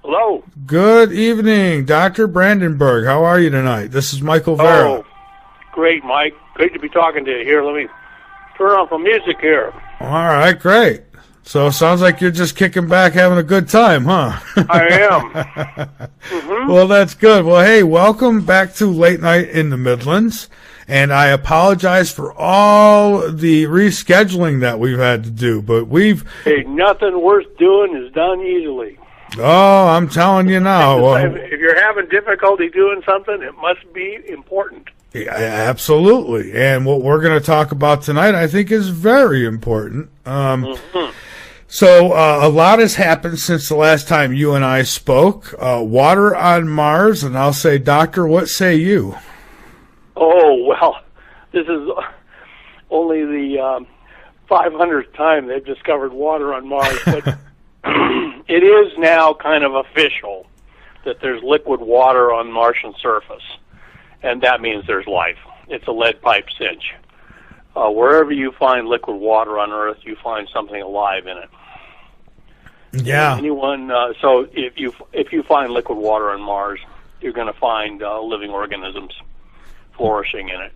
Hello. Good evening, Dr. Brandenburg. How are you tonight? This is Michael Vera. Oh, great, Mike. Great to be talking to you. Here, let me turn on some music here. All right, great. So it sounds like you're just kicking back, having a good time, huh? I am. Mm-hmm. Well, that's good. Well, hey, welcome back to Late Night in the Midlands. And I apologize for all the rescheduling that we've had to do, but Hey, nothing worth doing is done easily. Oh, I'm telling you now. If you're having difficulty doing something, it must be important. Yeah, absolutely. And what we're going to talk about tonight, I think, is very important. So a lot has happened since the last time you and I spoke. Water on Mars, and I'll say, Doctor, what say you? Oh, well, this is only the 500th time they've discovered water on Mars, but it is now kind of official that there's liquid water on Martian surface, and that means there's life. It's a lead pipe cinch. Wherever you find liquid water on Earth, you find something alive in it. Yeah. So if you find liquid water on Mars, you're going to find living organisms flourishing in it.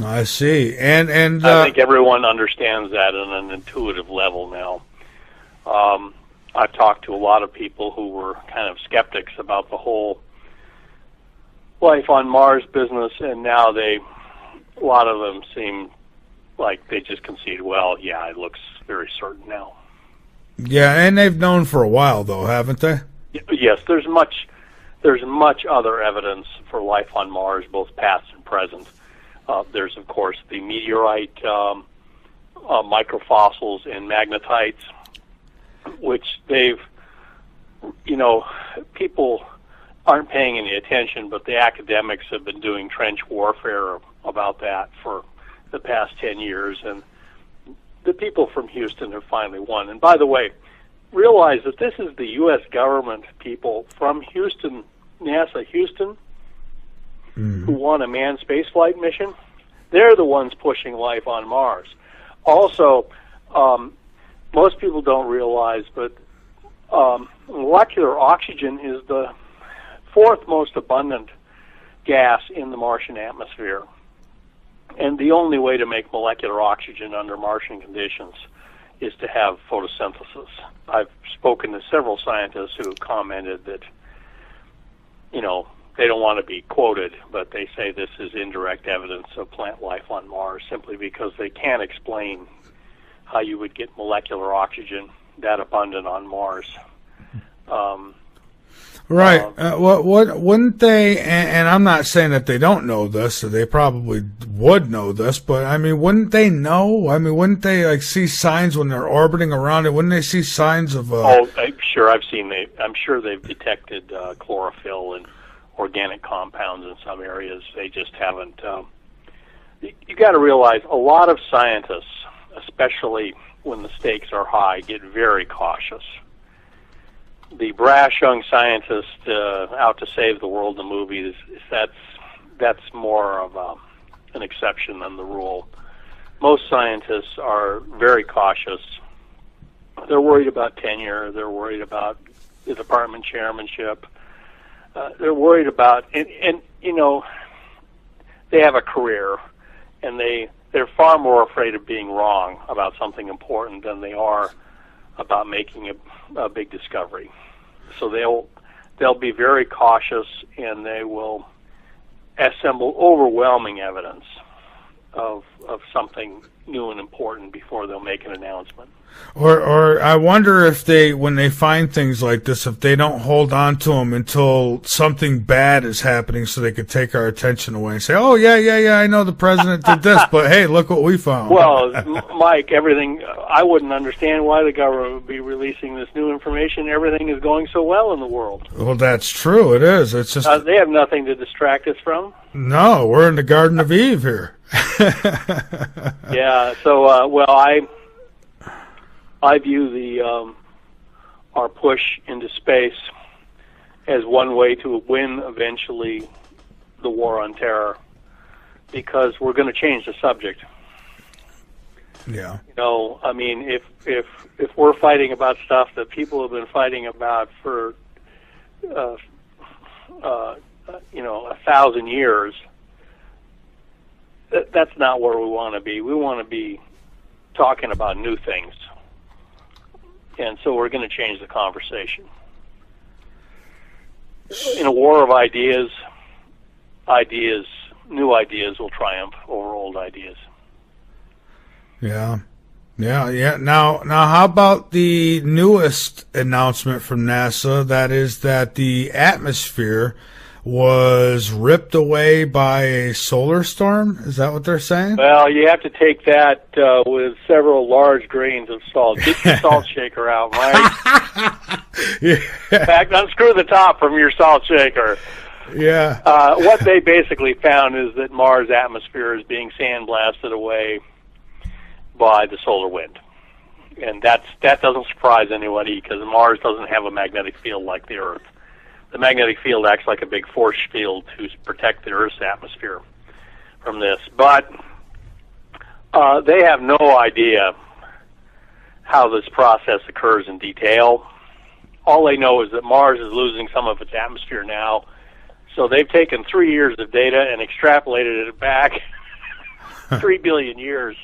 I see. And I think everyone understands that on an intuitive level now. I've talked to a lot of people who were kind of skeptics about the whole life on Mars business, and now a lot of them seem like they just concede, well, yeah, it looks very certain now. Yeah, and they've known for a while, though, haven't they? Yes, there's much other evidence for life on Mars, both past and present. There's, of course, the meteorite microfossils and magnetites, which people aren't paying any attention, but the academics have been doing trench warfare about that for the past 10 years, and the people from Houston have finally won. And by the way, realize that this is the U.S. government people from Houston, NASA Houston, who won a manned spaceflight mission. They're the ones pushing life on Mars. Also, most people don't realize, but molecular oxygen is the fourth most abundant gas in the Martian atmosphere. And the only way to make molecular oxygen under Martian conditions is to have photosynthesis. I've spoken to several scientists who have commented that, they don't want to be quoted, but they say this is indirect evidence of plant life on Mars simply because they can't explain how you would get molecular oxygen that abundant on Mars. Right. What wouldn't they? And I'm not saying that they don't know this, so they probably would know this. But I mean, wouldn't they know? I mean, wouldn't they see signs when they're orbiting around it? Wouldn't they see signs of? I'm sure I'm sure they've detected chlorophyll and organic compounds in some areas. They just haven't. You got to realize a lot of scientists, especially when the stakes are high, get very cautious. The brash young scientist out to save the world in the movies, that's more of an exception than the rule. Most scientists are very cautious. They're worried about tenure. They're worried about the department chairmanship. They're worried about, and they have a career, and they're far more afraid of being wrong about something important than they are about making a big discovery. So they'll be very cautious, and they will assemble overwhelming evidence of something new and important before they'll make an announcement. Or I wonder if when they find things like this, if they don't hold on to them until something bad is happening so they could take our attention away and say, oh, yeah, I know the president did this, but hey, look what we found. Well, Mike, I wouldn't understand why the government would be releasing this new information. Everything is going so well in the world. Well, that's true. It is. It's just they have nothing to distract us from. No, we're in the Garden of Eve here. Yeah, so, I view our push into space as one way to win eventually the war on terror, because we're going to change the subject. Yeah. I mean, if we're fighting about stuff that people have been fighting about for 1,000 years, that's not where we want to be. We want to be talking about new things. And so we're going to change the conversation. In a war of ideas, new ideas will triumph over old ideas. Yeah. Now, how about the newest announcement from NASA? That is that the atmosphere was ripped away by a solar storm. Is that what they're saying? Well, you have to take that with several large grains of salt. Get your salt shaker out, Mike. Yeah. In fact, unscrew the top from your salt shaker. Yeah. What they basically found is that Mars' atmosphere is being sandblasted away by the solar wind. And that doesn't surprise anybody because Mars doesn't have a magnetic field like the Earth. The magnetic field acts like a big force field to protect the Earth's atmosphere from this. But they have no idea how this process occurs in detail. All they know is that Mars is losing some of its atmosphere now. So they've taken 3 years of data and extrapolated it back 3 billion years.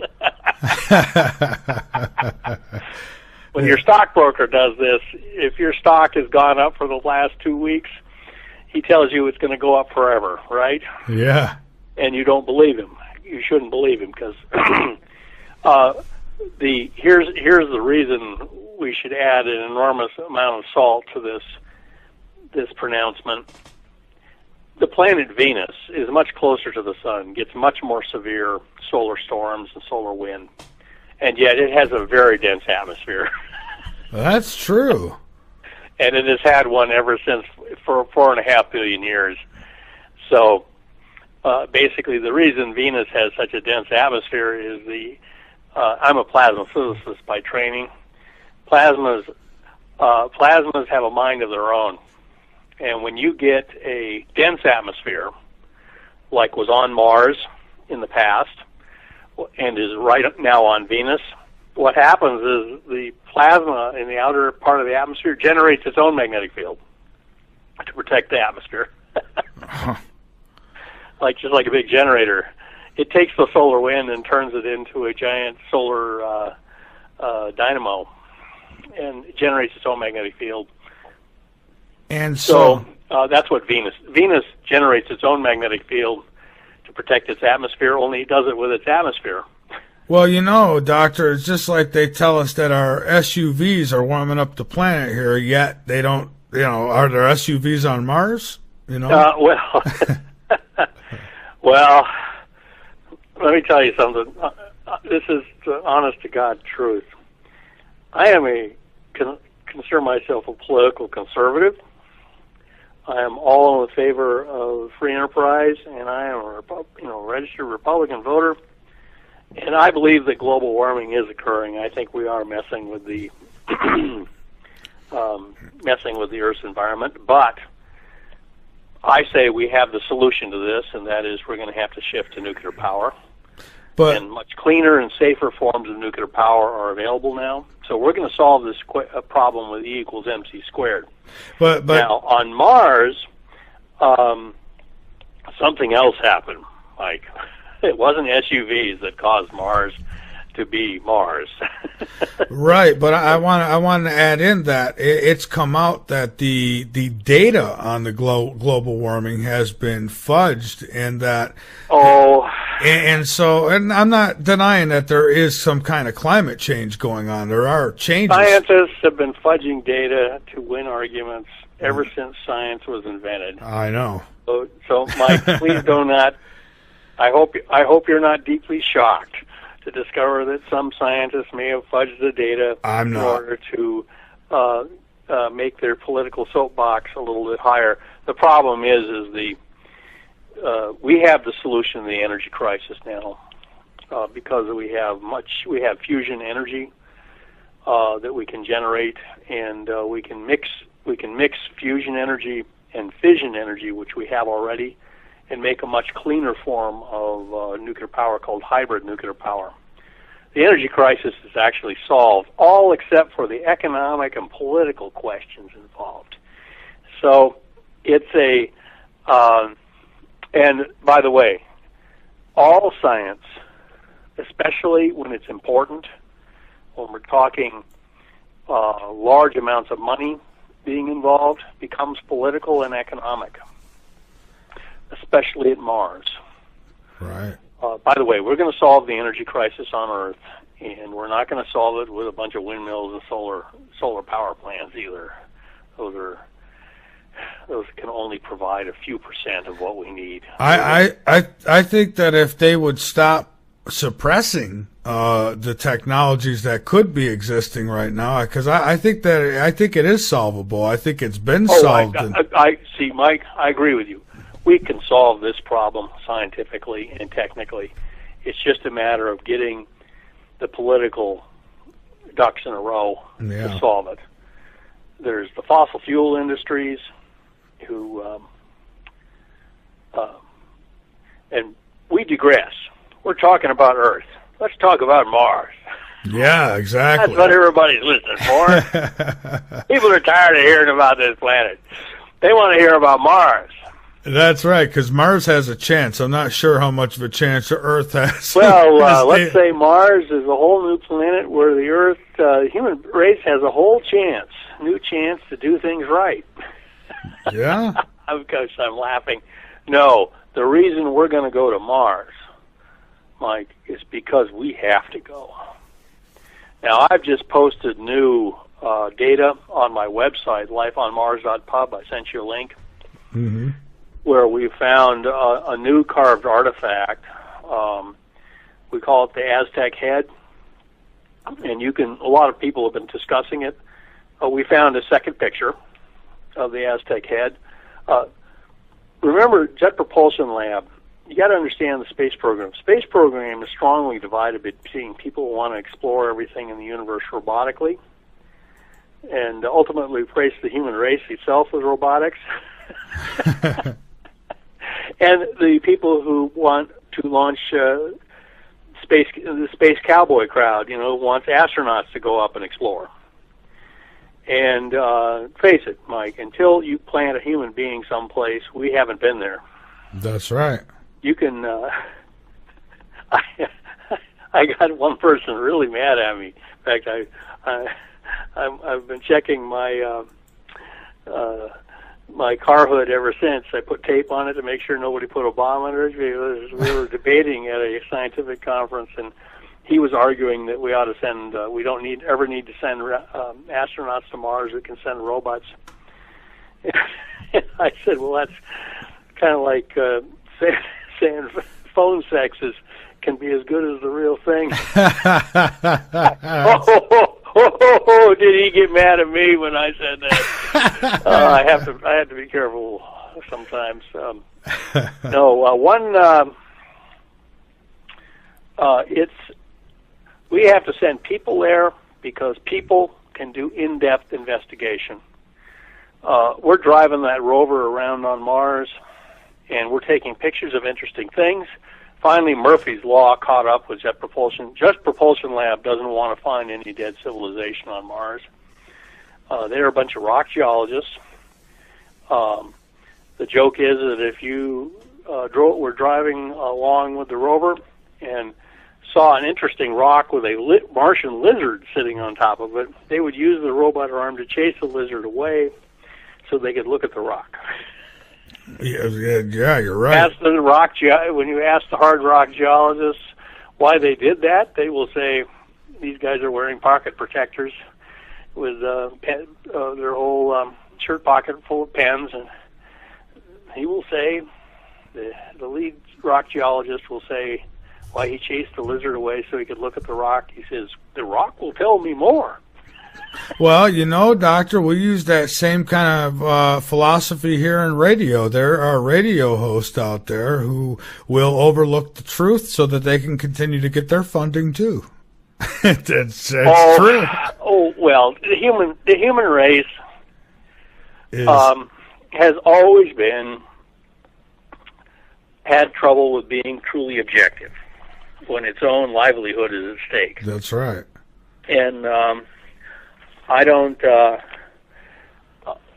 When your stockbroker does this, if your stock has gone up for the last 2 weeks, he tells you it's going to go up forever, right? Yeah. And you don't believe him. You shouldn't believe him because here's the reason we should add an enormous amount of salt to this pronouncement. The planet Venus is much closer to the sun, gets much more severe solar storms and solar wind, and yet it has a very dense atmosphere. That's true. And it has had one ever since for 4.5 billion years. So basically the reason Venus has such a dense atmosphere is I'm a plasma physicist by training. Plasmas have a mind of their own. And when you get a dense atmosphere, like was on Mars in the past, and is right now on Venus, what happens is the plasma in the outer part of the atmosphere generates its own magnetic field to protect the atmosphere. Just like a big generator. It takes the solar wind and turns it into a giant solar dynamo and generates its own magnetic field. And so that's what Venus generates its own magnetic field to protect its atmosphere, only it does it with its atmosphere. Well, Doctor, it's just like they tell us that our SUVs are warming up the planet here, yet they don't, are there SUVs on Mars? Well, let me tell you something. This is the honest-to-God truth. I consider myself a political conservative. I am all in favor of free enterprise, and I am a registered Republican voter. And I believe that global warming is occurring. I think we are messing with the Earth's environment. But I say we have the solution to this, and that is we're going to have to shift to nuclear power. And much cleaner and safer forms of nuclear power are available now. So we're going to solve this problem with E equals MC squared. But now, on Mars, something else happened, Mike. It wasn't SUVs that caused Mars to be Mars. Right, but I want to add in that it's come out that the data on the global warming has been fudged, and that and I'm not denying that there is some kind of climate change going on. There are changes. Scientists have been fudging data to win arguments ever since science was invented. I know. So Mike, please do not. I hope you're not deeply shocked to discover that some scientists may have fudged the data in order to make their political soapbox a little bit higher. The problem is we have the solution to the energy crisis now because we have fusion energy that we can generate, and we can mix fusion energy and fission energy, which we have already, and make a much cleaner form of nuclear power called hybrid nuclear power. The energy crisis is actually solved, all except for the economic and political questions involved. So it's and by the way, all science, especially when it's important, when we're talking large amounts of money being involved, becomes political and economic, especially at Mars. Right. By the way, we're going to solve the energy crisis on Earth, and we're not going to solve it with a bunch of windmills and solar power plants either. Those can only provide a few % of what we need. I think that if they would stop suppressing the technologies that could be existing right now, because I think it is solvable. I think it's been solved. I see, Mike. I agree with you. We can solve this problem scientifically and technically. It's just a matter of getting the political ducks in a row to solve it. There's the fossil fuel industries who, and we digress. We're talking about Earth. Let's talk about Mars. Yeah, exactly. That's what everybody's listening for. People are tired of hearing about this planet. They want to hear about Mars. That's right, because Mars has a chance. I'm not sure how much of a chance the Earth has. Well, let's say Mars is a whole new planet where the Earth, human race has a whole new chance to do things right. Yeah? Because I'm laughing. No, the reason we're going to go to Mars, Mike, is because we have to go. Now, I've just posted new data on my website, lifeonmars.pub. I sent you a link. Mm-hmm. Where we found a new carved artifact. We call it the Aztec head, and a lot of people have been discussing it. We found a second picture of the Aztec head. Remember, Jet Propulsion Lab, you got to understand the space program. Space program is strongly divided between people who want to explore everything in the universe robotically and ultimately replace the human race itself with robotics. And the people who want to launch the space cowboy crowd, wants astronauts to go up and explore. And face it, Mike, until you plant a human being someplace, we haven't been there. That's right. You can. I got one person really mad at me. In fact, I've been checking my car hood ever since. I put tape on it to make sure nobody put a bomb under it. We were debating at a scientific conference, and he was arguing that we ought to send. We don't ever need to send astronauts to Mars. We can send robots. I said, well, that's kind of like saying phone sex can be as good as the real thing. Oh, did he get mad at me when I said that? I have to be careful sometimes. We have to send people there because people can do in-depth investigation. We're driving that rover around on Mars, and we're taking pictures of interesting things. Finally, Murphy's Law caught up with Jet Propulsion. Jet Propulsion Lab doesn't want to find any dead civilization on Mars. They're a bunch of rock geologists. The joke is that if you were driving along with the rover and saw an interesting rock with a Martian lizard sitting on top of it, they would use the robot arm to chase the lizard away so they could look at the rock. Yeah, you're right. When you ask the hard rock geologists why they did that, they will say these guys are wearing pocket protectors with their whole shirt pocket full of pens, and he will say, the lead rock geologist will say why he chased the lizard away so he could look at the rock. He says, the rock will tell me more. Well, Doctor, we use that same kind of philosophy here in radio. There are radio hosts out there who will overlook the truth so that they can continue to get their funding too. It's true. Oh well, the human race has always had trouble with being truly objective when its own livelihood is at stake. That's right. And I don't.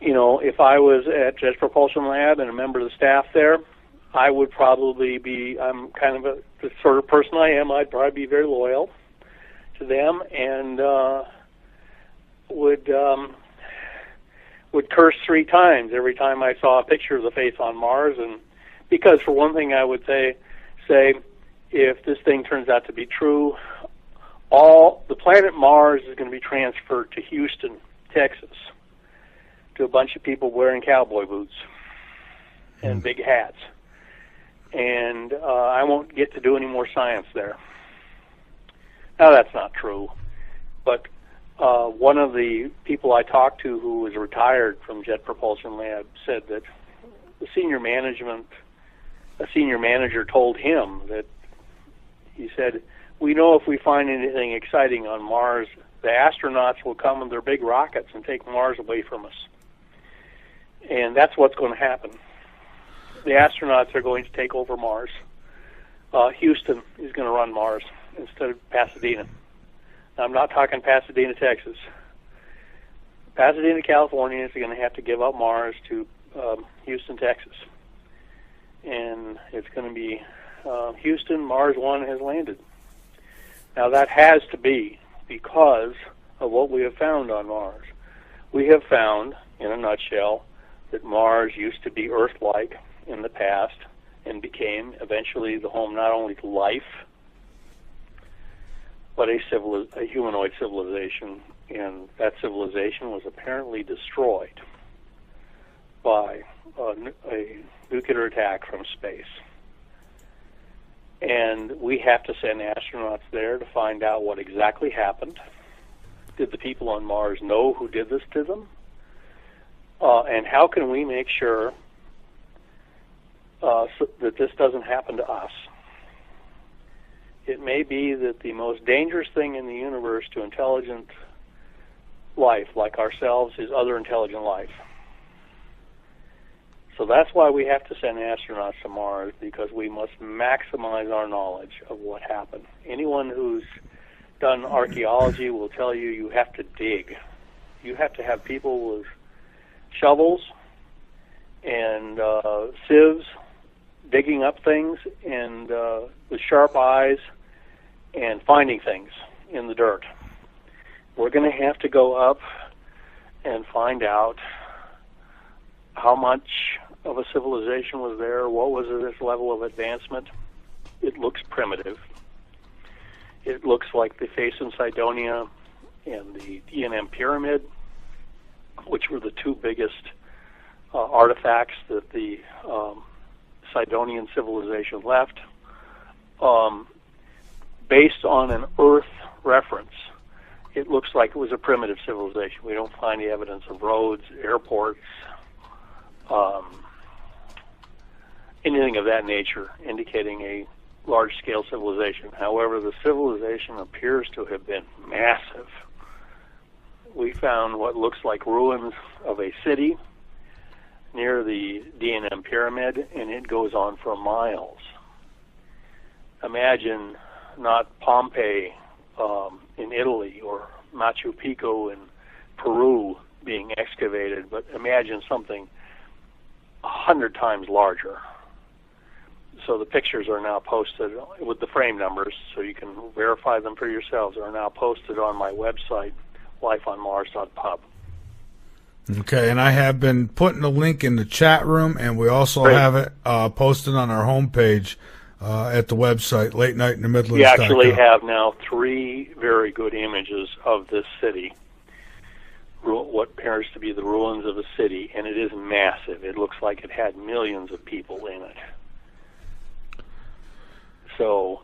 if I was at Jet Propulsion Lab and a member of the staff there, I would probably be, I'm kind of the sort of person I am, I'd probably be very loyal to them and would curse 3 times every time I saw a picture of the face on Mars. And because, for one thing, I would say, if this thing turns out to be true, all the planet Mars is going to be transferred to Houston, Texas, to a bunch of people wearing cowboy boots and big hats. And I won't get to do any more science there. Now, that's not true. But one of the people I talked to who was retired from Jet Propulsion Lab said that a senior manager told him that, he said, we know if we find anything exciting on Mars, the astronauts will come with their big rockets and take Mars away from us. And that's what's going to happen. The astronauts are going to take over Mars. Houston is going to run Mars instead of Pasadena. I'm not talking Pasadena, Texas. Pasadena, California is going to have to give up Mars to Houston, Texas. And it's going to be Houston, Mars 1 has landed. Now that has to be because of what we have found on Mars. We have found, in a nutshell, that Mars used to be Earth-like in the past and became eventually the home not only to life, but a humanoid civilization, and that civilization was apparently destroyed by a nuclear attack from space. And we have to send astronauts there to find out what exactly happened. Did the people on Mars know who did this to them? And how can we make sure that this doesn't happen to us? It may be that the most dangerous thing in the universe to intelligent life like ourselves is other intelligent life. So that's why we have to send astronauts to Mars, because we must maximize our knowledge of what happened. Anyone who's done archaeology will tell you you have to dig. You have to have people with shovels and sieves digging up things and with sharp eyes and finding things in the dirt. We're going to have to go up and find out how much of a civilization was there, what was this level of advancement. It looks primitive. It looks like the face in Cydonia and the D&M Pyramid, which were the 2 biggest artifacts that the Cydonian civilization left. Based on an Earth reference, it looks like it was a primitive civilization. We don't find any evidence of roads, airports, anything of that nature indicating a large-scale civilization. However, the civilization appears to have been massive. We found what looks like ruins of a city near the D&M Pyramid, and it goes on for miles. Imagine not Pompeii in Italy or Machu Picchu in Peru being excavated, but imagine something 100 times larger. So the pictures are now posted with the frame numbers, so you can verify them for yourselves, are now posted on my website, lifeonmars.pub. Okay, and I have been putting the link in the chat room, and we also have it posted on our homepage at the website, Late Night in the Midlands. We actually have now 3 very good images of this city, what appears to be the ruins of a city, and it is massive. It looks like it had millions of people in it. So,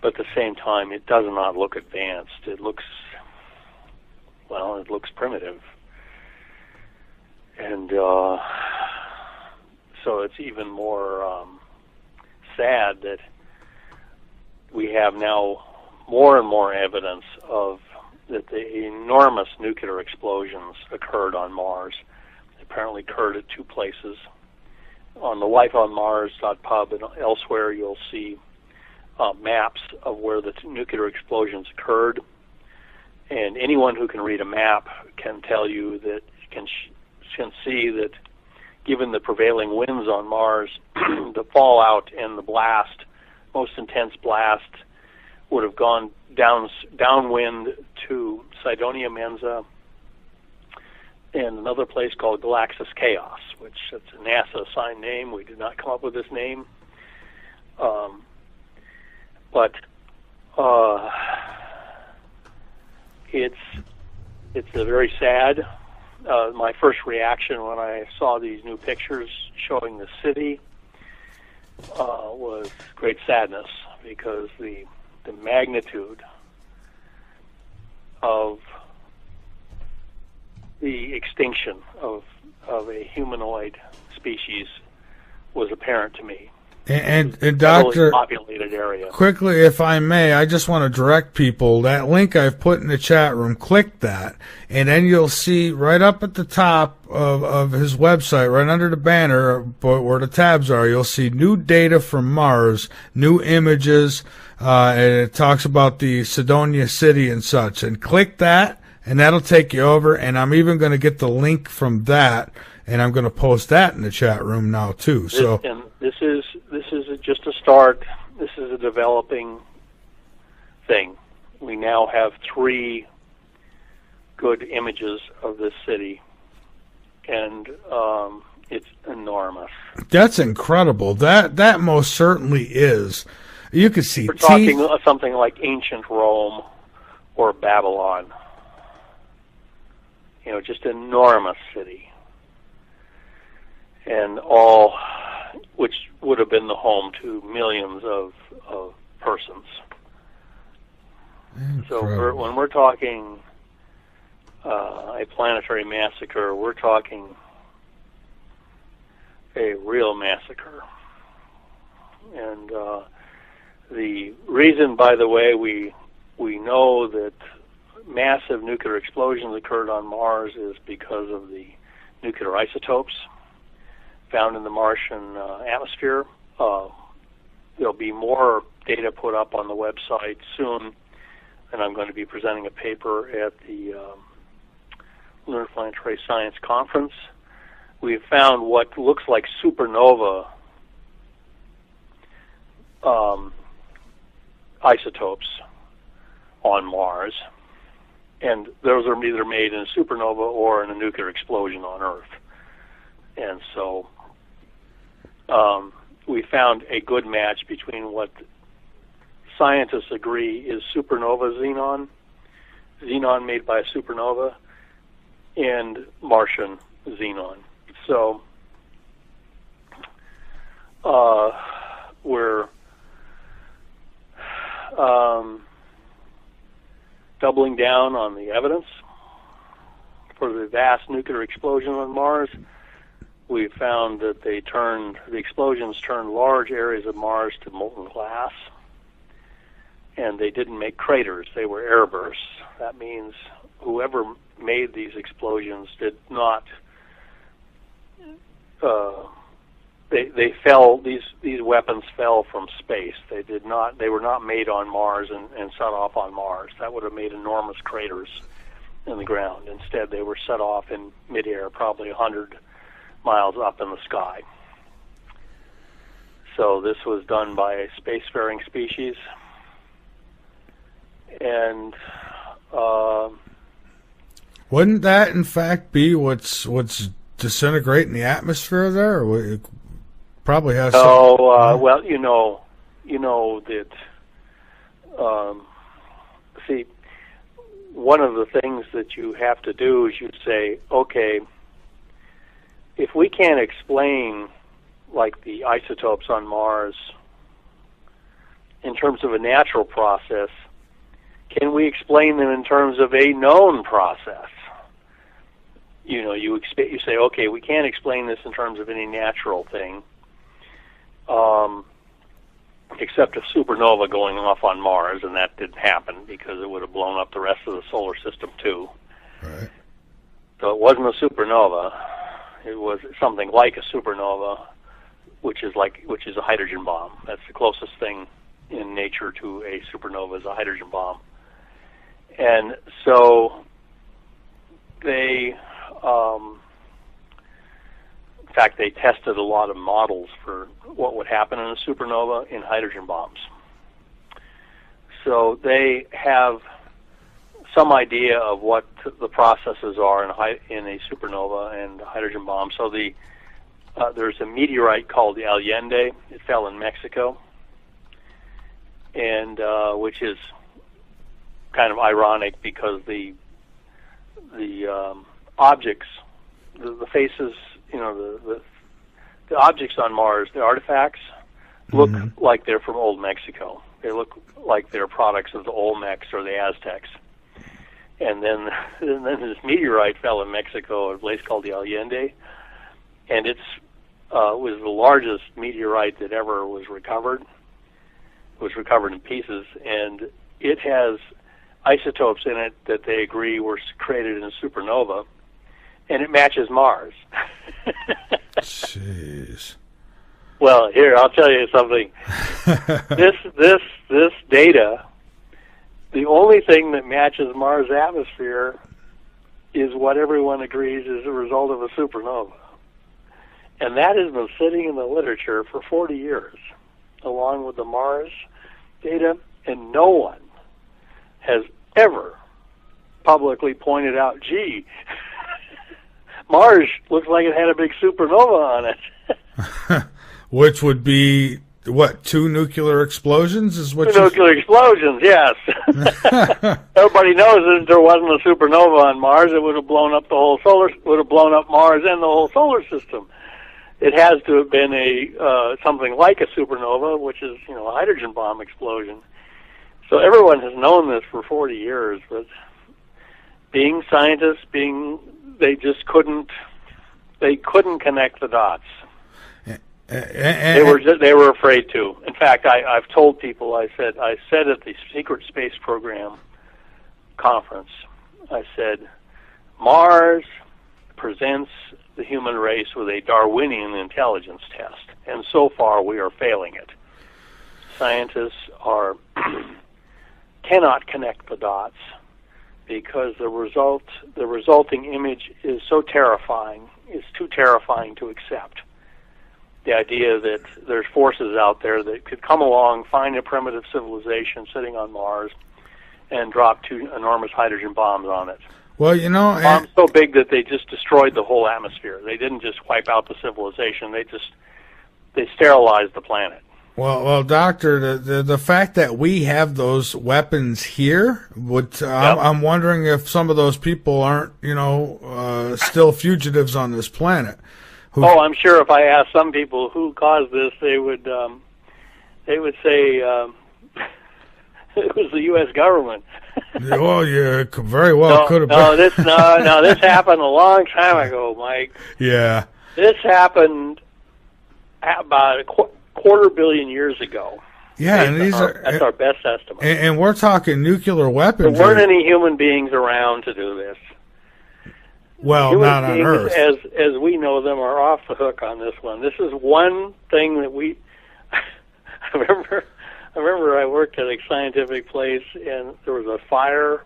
but at the same time, it does not look advanced. It looks primitive. And so it's even more sad that we have now more and more evidence of that the enormous nuclear explosions occurred on Mars. They apparently occurred at 2 places. On the lifeonmars.pub and elsewhere, you'll see maps of where the nuclear explosions occurred. And anyone who can read a map can tell you that, can can see that given the prevailing winds on Mars, the fallout and the blast, most intense blast, would have gone downwind to Cydonia Mensa and another place called Galaxis Chaos, which it's a NASA-assigned name. We did not come up with this name. But it's a very sad. My first reaction when I saw these new pictures showing the city was great sadness, because the magnitude of the extinction of a humanoid species was apparent to me. And Doctor, populated area. Quickly, if I may, I just want to direct people, that link I've put in the chat room, click that, and then you'll see right up at the top of his website, right under the banner where the tabs are, you'll see new data from Mars, new images, and it talks about the Cydonia city and such. And click that, and that'll take you over, and I'm even going to get the link from that, and I'm going to post that in the chat room now too. This is just a start. This is a developing thing. We now have 3 good images of this city, and it's enormous. That's incredible. That most certainly is. You could see. We're talking something like ancient Rome or Babylon. Just an enormous city. And all which would have been the home to millions of persons. Incredible. So when we're talking a planetary massacre, we're talking a real massacre. And the reason, by the way, we know that massive nuclear explosions occurred on Mars is because of the nuclear isotopes found in the Martian atmosphere. There'll be more data put up on the website soon, and I'm going to be presenting a paper at the Lunar Planetary Science Conference. We've found what looks like supernova isotopes on Mars, and those are either made in a supernova or in a nuclear explosion on Earth. And so we found a good match between what scientists agree is supernova xenon made by a supernova, and Martian xenon. So we're doubling down on the evidence for the vast nuclear explosion on Mars. We found that the explosions turned large areas of Mars to molten glass, and they didn't make craters, they were airbursts. That means whoever made these explosions did not they fell, these weapons fell from space. They were not made on Mars and set off on Mars. That would have made enormous craters in the ground. Instead, they were set off in midair, probably 100 miles up in the sky. So this was done by a spacefaring species, and wouldn't that in fact be what's disintegrating the atmosphere there? Or it probably has. Well, you know that. See, one of the things that you have to do is you say, okay, if we can't explain, like the isotopes on Mars, in terms of a natural process, can we explain them in terms of a known process? You say, okay, we can't explain this in terms of any natural thing, except a supernova going off on Mars, and that didn't happen because it would have blown up the rest of the solar system too. Right. So it wasn't a supernova. It was something like a supernova, which is a hydrogen bomb. That's the closest thing in nature to a supernova, is a hydrogen bomb. And so they fact, they tested a lot of models for what would happen in a supernova in hydrogen bombs. So they have some idea of what the processes are in a supernova and a hydrogen bomb. So there's a meteorite called the Allende. It fell in Mexico, and which is kind of ironic because the objects, the faces, the objects on Mars, the artifacts, look like they're from old Mexico. They look like they're products of the Olmecs or the Aztecs. And then this meteorite fell in Mexico at a place called the Allende, and it was the largest meteorite that ever was recovered. It was recovered in pieces, and it has isotopes in it that they agree were created in a supernova, and it matches Mars. Jeez. Well, here, I'll tell you something. This data, the only thing that matches Mars' atmosphere is what everyone agrees is a result of a supernova. And that has been sitting in the literature for 40 years, along with the Mars data, and no one has ever publicly pointed out, gee, Mars looks like it had a big supernova on it. Which would be, what, 2 nuclear explosions? Is what? 2 nuclear explosions, yes. Everybody knows if there wasn't a supernova on Mars, it would have blown up Mars and the whole solar system. It has to have been something like a supernova, which is a hydrogen bomb explosion. So everyone has known this for 40 years, but being scientists, they just couldn't connect the dots. They were afraid to. In fact, I've told people, I said at the Secret Space Program conference, I said, Mars presents the human race with a Darwinian intelligence test, and so far we are failing it. Scientists cannot connect the dots because the resulting image is so terrifying. It's too terrifying to accept. The idea that there's forces out there that could come along, find a primitive civilization sitting on Mars, and drop 2 enormous hydrogen bombs on it. Well, bombs so big that they just destroyed the whole atmosphere. They didn't just wipe out the civilization; they sterilized the planet. Well, Doctor, the fact that we have those weapons here I'm wondering if some of those people aren't, still fugitives on this planet. I'm sure if I asked some people who caused this, they would say it was the U.S. government. Well, yeah, very well could have been. This happened a long time ago, Mike. Yeah. This happened about a 250 million years ago. Yeah, and that's our best estimate. And we're talking nuclear weapons. There weren't any human beings around to do this. Well, human not on Earth. As we know them, are off the hook on this one. This is one thing that we... I remember I worked at a scientific place, and there was a fire.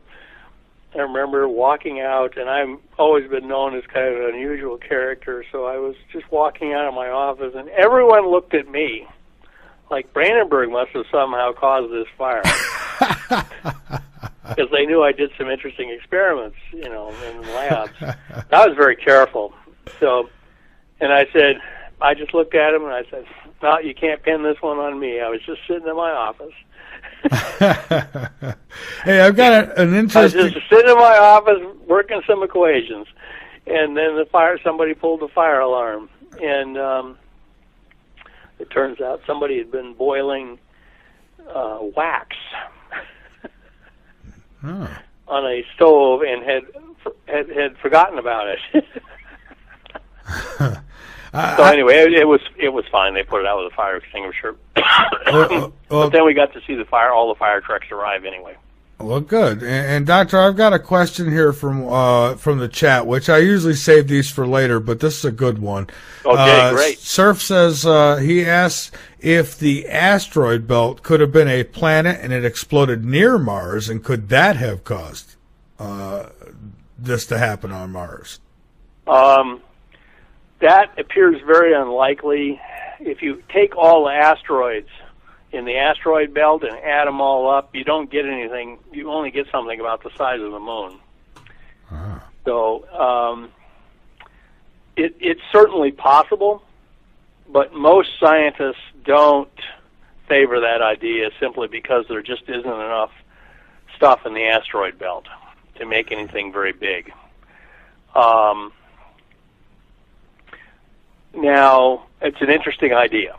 I remember walking out, and I've always been known as kind of an unusual character, so I was just walking out of my office, and everyone looked at me like Brandenburg must have somehow caused this fire. Because they knew I did some interesting experiments, in the labs. I was very careful. So, and I just looked at him and I said, no, you can't pin this one on me. I was just sitting in my office. Hey, I've got an interesting... I was just sitting in my office working some equations. And then somebody pulled the fire alarm. And it turns out somebody had been boiling wax on a stove and had forgotten about it. So anyway, it was fine. They put it out with a fire extinguisher. But then we got to see all the fire trucks arrive anyway. Well, good. And Doctor, I've got a question here from the chat, which I usually save these for later, but this is a good one. Okay, great. Surf says he asks if the asteroid belt could have been a planet and it exploded near Mars, and could that have caused this to happen on Mars? that appears very unlikely. If you take all the asteroids in the asteroid belt and add them all up, you don't get anything. You only get something about the size of the moon. Ah. So it's certainly possible, but most scientists don't favor that idea simply because there just isn't enough stuff in the asteroid belt to make anything very big. Now, it's an interesting idea,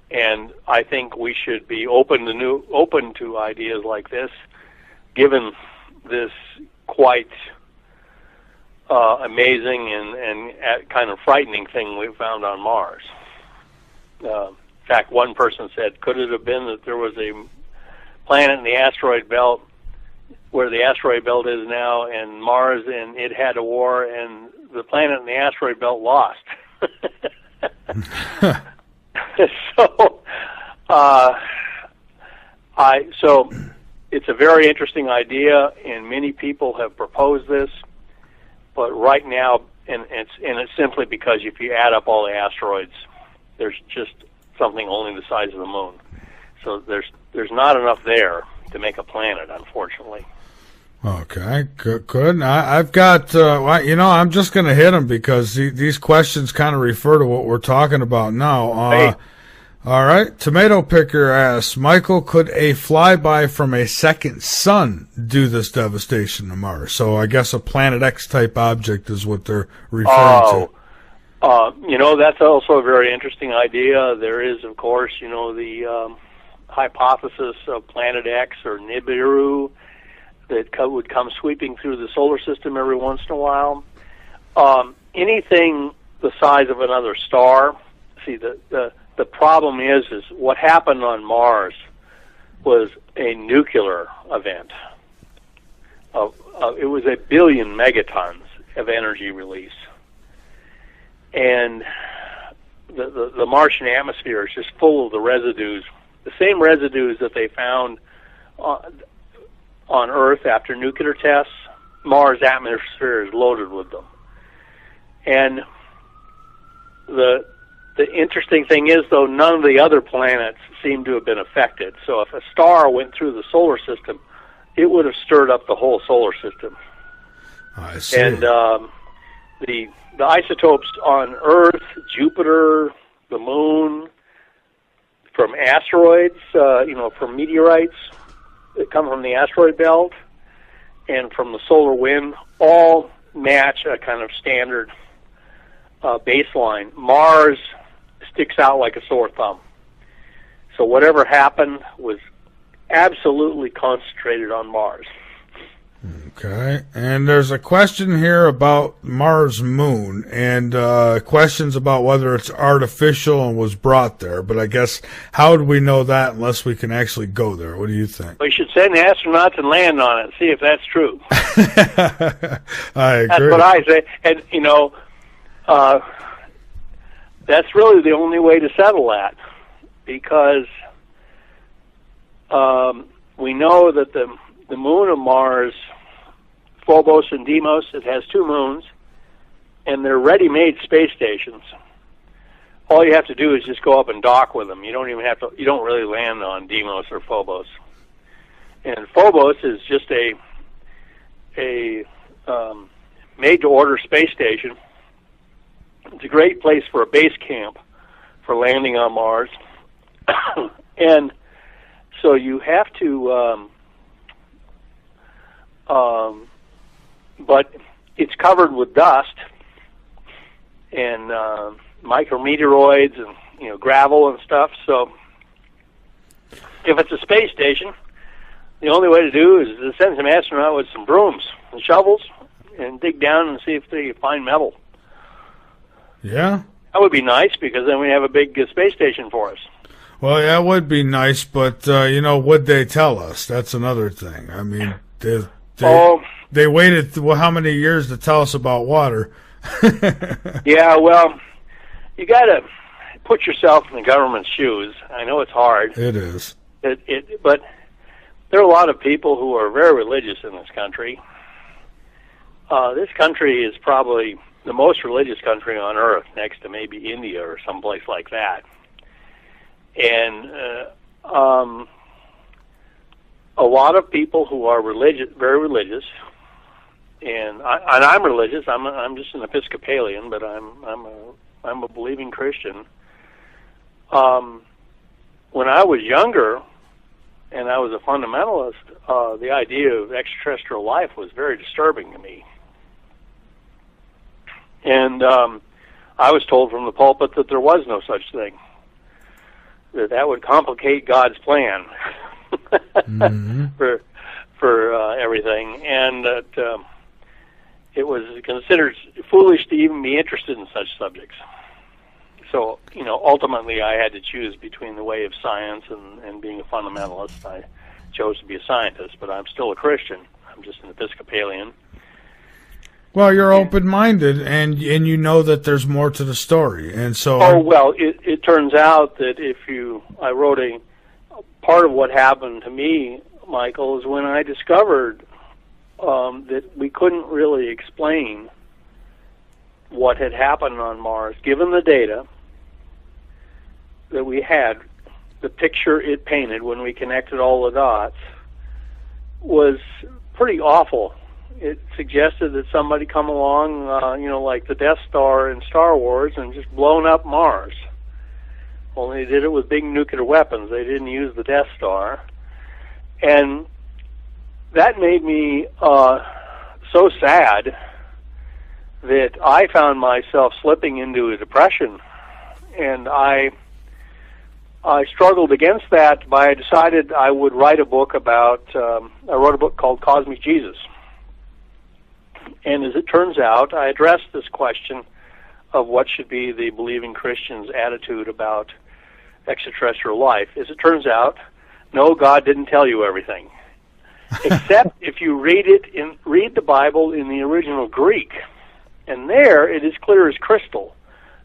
and I think we should be open to ideas like this, given this quite amazing and kind of frightening thing we found on Mars. In fact, one person said, could it have been that there was a planet in the asteroid belt where the asteroid belt is now, and Mars, and it had a war, and the planet in the asteroid belt lost? So it's a very interesting idea, and many people have proposed this. But right now, and it's simply because if you add up all the asteroids, there's just something only the size of the moon. So there's not enough there to make a planet, unfortunately. Okay, good. I've got, I'm just going to hit them because these questions kind of refer to what we're talking about now. Hey. All right. Tomato Picker asks, Michael, could a flyby from a second sun do this devastation to Mars? So I guess a Planet X type object is what they're referring to. That's also a very interesting idea. There is, of course, the hypothesis of Planet X or Nibiru that would come sweeping through the solar system every once in a while. Anything the size of another star. See, the problem is what happened on Mars was a nuclear event. It was 1 billion megatons of energy release. And the Martian atmosphere is just full of the residues, the same residues that they found on Earth after nuclear tests. Mars' atmosphere is loaded with them. And the interesting thing is, though, none of the other planets seem to have been affected. So if a star went through the solar system, it would have stirred up the whole solar system. I see. And the isotopes on Earth, Jupiter, the Moon, from asteroids, from meteorites that come from the asteroid belt, and from the solar wind, all match a kind of standard baseline. Mars sticks out like a sore thumb. So whatever happened was absolutely concentrated on Mars. Okay, and there's a question here about Mars moon, and questions about whether it's artificial and was brought there. But I guess, how do we know that unless we can actually go there? What do you think? We should send astronauts and land on it and see if that's true. I agree. That's what I say. And, that's really the only way to settle that, because we know that the moon of Mars, Phobos and Deimos, it has 2 moons, and they're ready-made space stations. All you have to do is just go up and dock with them. You don't really land on Deimos or Phobos. And Phobos is just a made-to-order space station. It's a great place for a base camp for landing on Mars. And so you have to, but it's covered with dust and micrometeoroids and gravel and stuff. So if it's a space station, the only way to do is to send some astronaut with some brooms and shovels and dig down and see if they find metal. Yeah. That would be nice, because then we have a big space station for us. Well, yeah, it would be nice, but, would they tell us? That's another thing. I mean, they waited, how many years to tell us about water? Yeah, well, you got to put yourself in the government's shoes. I know it's hard. It is. But there are a lot of people who are very religious in this country. This country is probably the most religious country on earth, next to maybe India or someplace like that. And a lot of people who are religious, very religious, and I'm religious. I'm just an Episcopalian, but I'm a believing Christian. When I was younger, and I was a fundamentalist, the idea of extraterrestrial life was very disturbing to me. And I was told from the pulpit that there was no such thing, that would complicate God's plan for everything, and that it was considered foolish to even be interested in such subjects. So, ultimately I had to choose between the way of science and being a fundamentalist. I chose to be a scientist, but I'm still a Christian. I'm just an Episcopalian. Well, you're open-minded, and you know that there's more to the story, and so. Oh well, it turns out that I wrote a part of what happened to me, Michael, is when I discovered that we couldn't really explain what had happened on Mars, given the data that we had. The picture it painted when we connected all the dots was pretty awful. It suggested that somebody come along, like the Death Star in Star Wars, and just blown up Mars. Only they did it with big nuclear weapons. They didn't use the Death Star. And that made me so sad that I found myself slipping into a depression. And I struggled against that by I decided I would write a book about, I wrote a book called Cosmic Jesus. And as it turns out, I addressed this question of what should be the believing Christian's attitude about extraterrestrial life. As it turns out, no, God didn't tell you everything. Except if you read the Bible in the original Greek. And there, it is clear as crystal,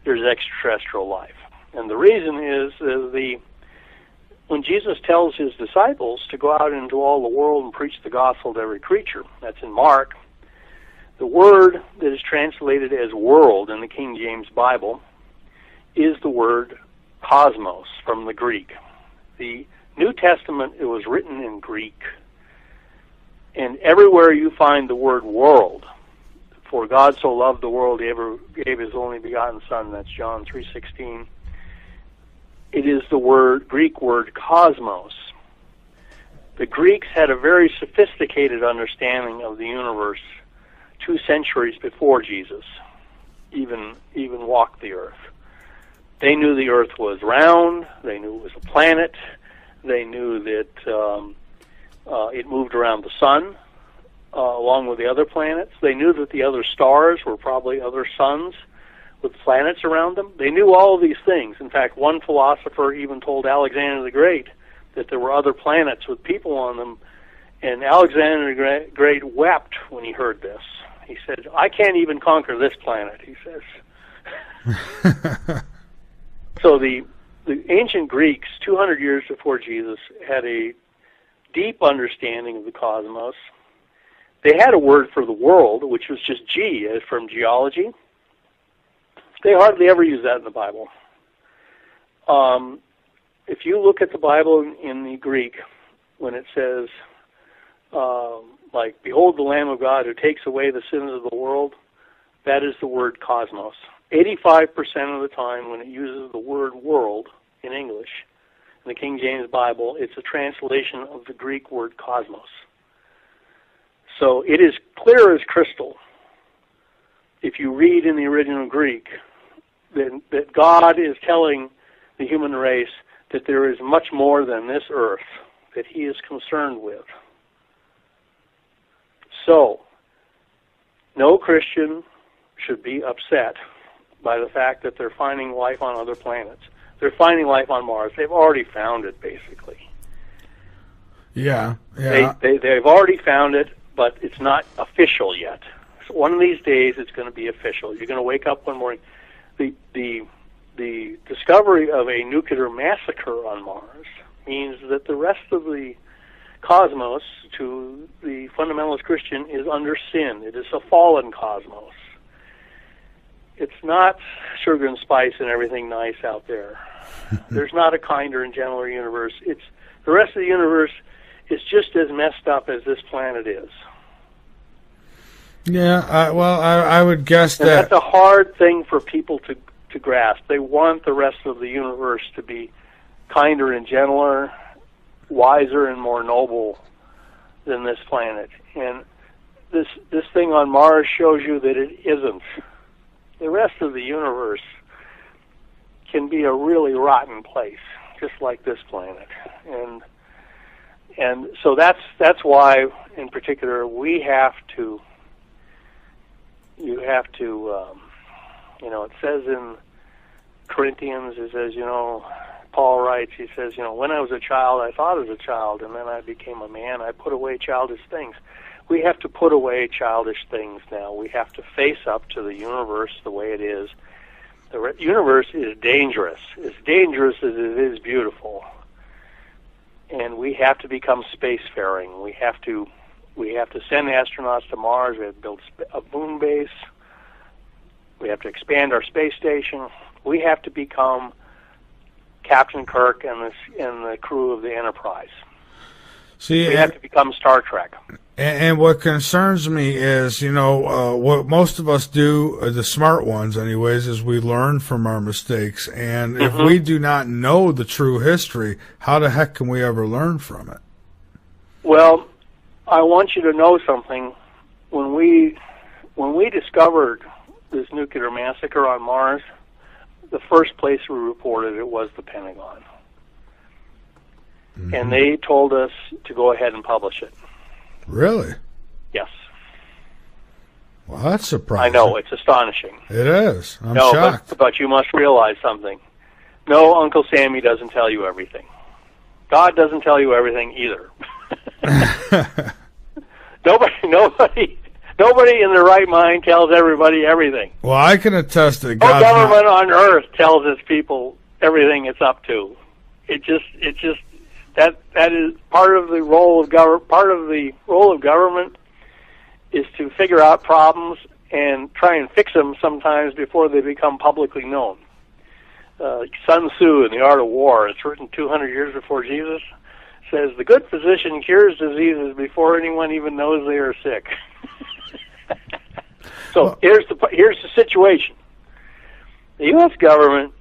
there's extraterrestrial life. And the reason is when Jesus tells his disciples to go out into all the world and preach the gospel to every creature, that's in Mark, the word that is translated as world in the King James Bible is the word cosmos from the Greek. The New Testament, it was written in Greek. And everywhere you find the word world, for God so loved the world, he ever gave his only begotten Son, that's John 3:16, it is the Greek word cosmos. The Greeks had a very sophisticated understanding of the universe 2 centuries before Jesus even walked the earth. They knew the earth was round, they knew it was a planet, they knew that it moved around the sun along with the other planets. They knew that the other stars were probably other suns with planets around them. They knew all of these things. In fact, one philosopher even told Alexander the Great that there were other planets with people on them, and Alexander the Great wept when he heard this. He said, I can't even conquer this planet, he says. So the ancient Greeks, 200 years before Jesus, had a deep understanding of the cosmos. They had a word for the world, which was just G, as from geology. They hardly ever use that in the Bible. If you look at the Bible in the Greek, when it says, behold the Lamb of God who takes away the sins of the world, that is the word cosmos. 85% of the time when it uses the word world in English, in the King James Bible, it's a translation of the Greek word cosmos. So it is clear as crystal, if you read in the original Greek, that God is telling the human race that there is much more than this earth that he is concerned with. So, no Christian should be upset by the fact that they're finding life on other planets. They're finding life on Mars. They've already found it, basically. Yeah. They've already found it, but it's not official yet. So one of these days, it's going to be official. You're going to wake up one morning. The discovery of a nuclear massacre on Mars means that the rest of the cosmos, to the fundamentalist Christian, is under sin. It is a fallen cosmos. It's not sugar and spice and everything nice out there. There's not a kinder and gentler universe. It's the rest of the universe is just as messed up as this planet is. Yeah, I would guess and that that's a hard thing for people to grasp. They want the rest of the universe to be kinder and gentler, wiser and more noble than this planet. And this thing on Mars shows you that it isn't. The rest of the universe can be a really rotten place, just like this planet. And so that's why, in particular, you have to, it says in Corinthians, it says, Paul writes, he says, when I was a child, I thought as a child, and then I became a man, I put away childish things. We have to put away childish things now. We have to face up to the universe the way it is. The universe is dangerous, as dangerous as it is beautiful. And we have to become spacefaring. We have to send astronauts to Mars. We have to build a moon base. We have to expand our space station. We have to become Captain Kirk and the crew of the Enterprise. See, we have to become Star Trek. And what concerns me is, what most of us do, the smart ones anyways, is we learn from our mistakes. And if we do not know the true history, how the heck can we ever learn from it? Well, I want you to know something. When we discovered this nuclear massacre on Mars, the first place we reported it was the Pentagon. And they told us to go ahead and publish it. Really? Yes. Well, that's surprising. I know, it's astonishing. It is. I'm shocked. But you must realize something. No, Uncle Sammy doesn't tell you everything. God doesn't tell you everything either. Nobody in their right mind tells everybody everything. Well, I can attest that no government on earth tells its people everything it's up to. It just that is part of the role of government. Part of the role of government is to figure out problems and try and fix them sometimes before they become publicly known. Sun Tzu in The Art of War, it's written 200 years before Jesus, says the good physician cures diseases before anyone even knows they are sick. So here's the situation. The U.S. government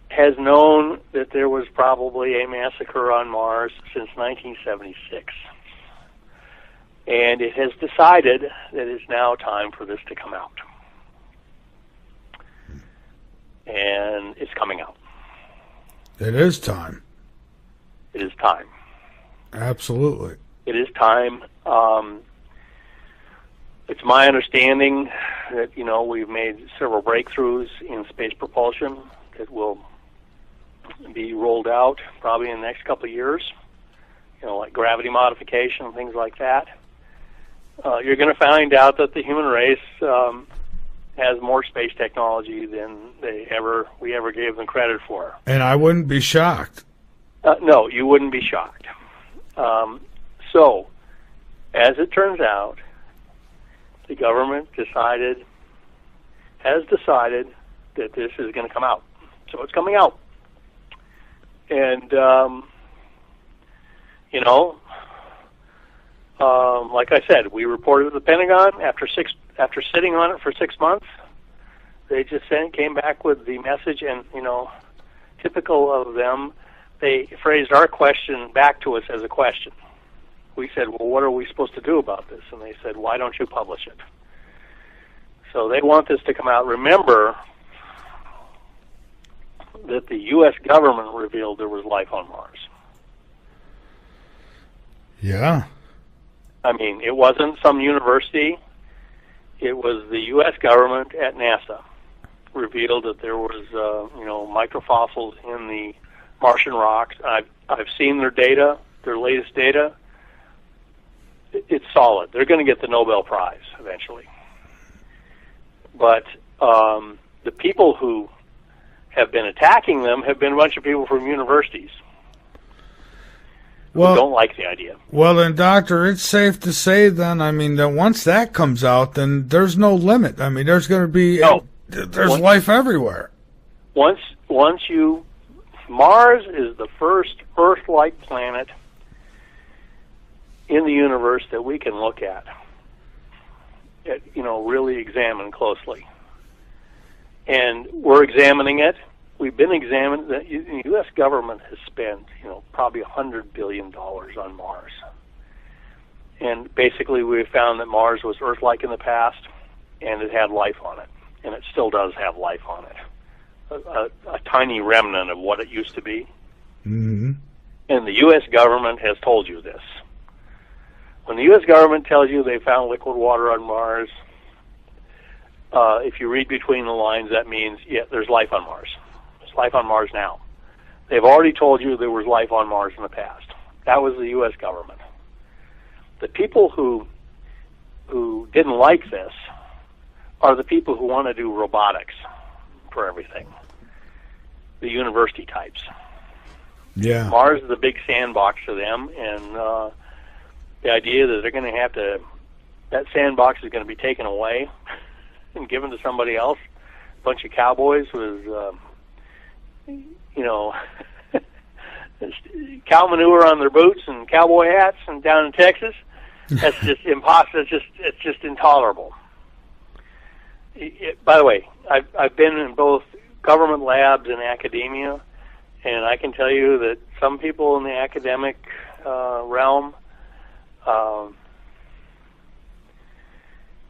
has known that there was probably a massacre on Mars since 1976. And it has decided that it's now time for this to come out. And it's coming out. It is time. It is time. Absolutely. It is time. It's my understanding that, we've made several breakthroughs in space propulsion that will be rolled out probably in the next couple of years, like gravity modification, things like that. You're going to find out that the human race has more space technology than we ever gave them credit for. And I wouldn't be shocked. No, you wouldn't be shocked. So, as it turns out, the government has decided that this is going to come out. So it's coming out. And, like I said, we reported to the Pentagon after sitting on it for 6 months. They just came back with the message, and, typical of them, they phrased our question back to us as a question. We said, well, what are we supposed to do about this? And they said, why don't you publish it? So they want this to come out. Remember that the U.S. government revealed there was life on Mars. Yeah. I mean, it wasn't some university. It was the U.S. government at NASA revealed that there was, microfossils in the Martian rocks. I've seen their data, their latest data. It's solid. They're going to get the Nobel Prize eventually. But the people who have been attacking them have been a bunch of people from universities who don't like the idea. Well, then, Doctor, it's safe to say then, that once that comes out, then there's no limit. There's going to be... There's life everywhere. Once Mars is the first Earth-like planet in the universe that we can look at, really examine closely. And we're examining it. We've been examining. The U.S. government has spent, probably $100 billion on Mars. And basically we found that Mars was Earth-like in the past, and it had life on it. And it still does have life on it. A tiny remnant of what it used to be. Mm-hmm. And the U.S. government has told you this. When the U.S. government tells you they found liquid water on Mars, if you read between the lines, that means, there's life on Mars. There's life on Mars now. They've already told you there was life on Mars in the past. That was the U.S. government. The people who didn't like this are the people who want to do robotics for everything. The university types. Yeah. Mars is a big sandbox for them, and the idea that they're going to have to, that sandbox is going to be taken away and given to somebody else. A bunch of cowboys with, cow manure on their boots and cowboy hats, and down in Texas. That's just impossible. It's just intolerable. By the way, I've been in both government labs and academia, and I can tell you that some people in the academic realm,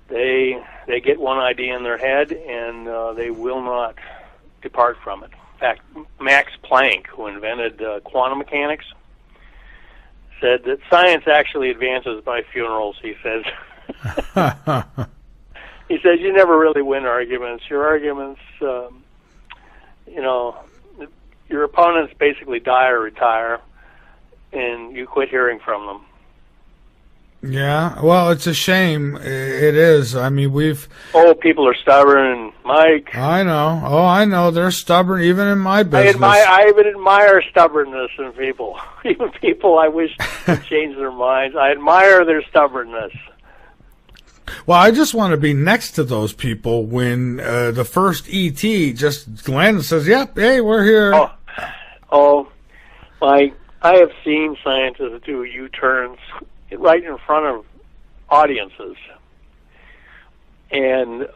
they get one idea in their head, and they will not depart from it. In fact, Max Planck, who invented quantum mechanics, said that science actually advances by funerals, he says. He says, you never really win arguments. Your arguments, your opponents basically die or retire, and you quit hearing from them. Yeah, well, it's a shame. It is. I mean, people are stubborn, Mike. I know. Oh, I know. They're stubborn, even in my business. I even admire stubbornness in people. Even people I wish would change their minds. I admire their stubbornness. Well, I just want to be next to those people when the first ET just lands and says, "Yep, hey, we're here." I have seen scientists do U-turns right in front of audiences, and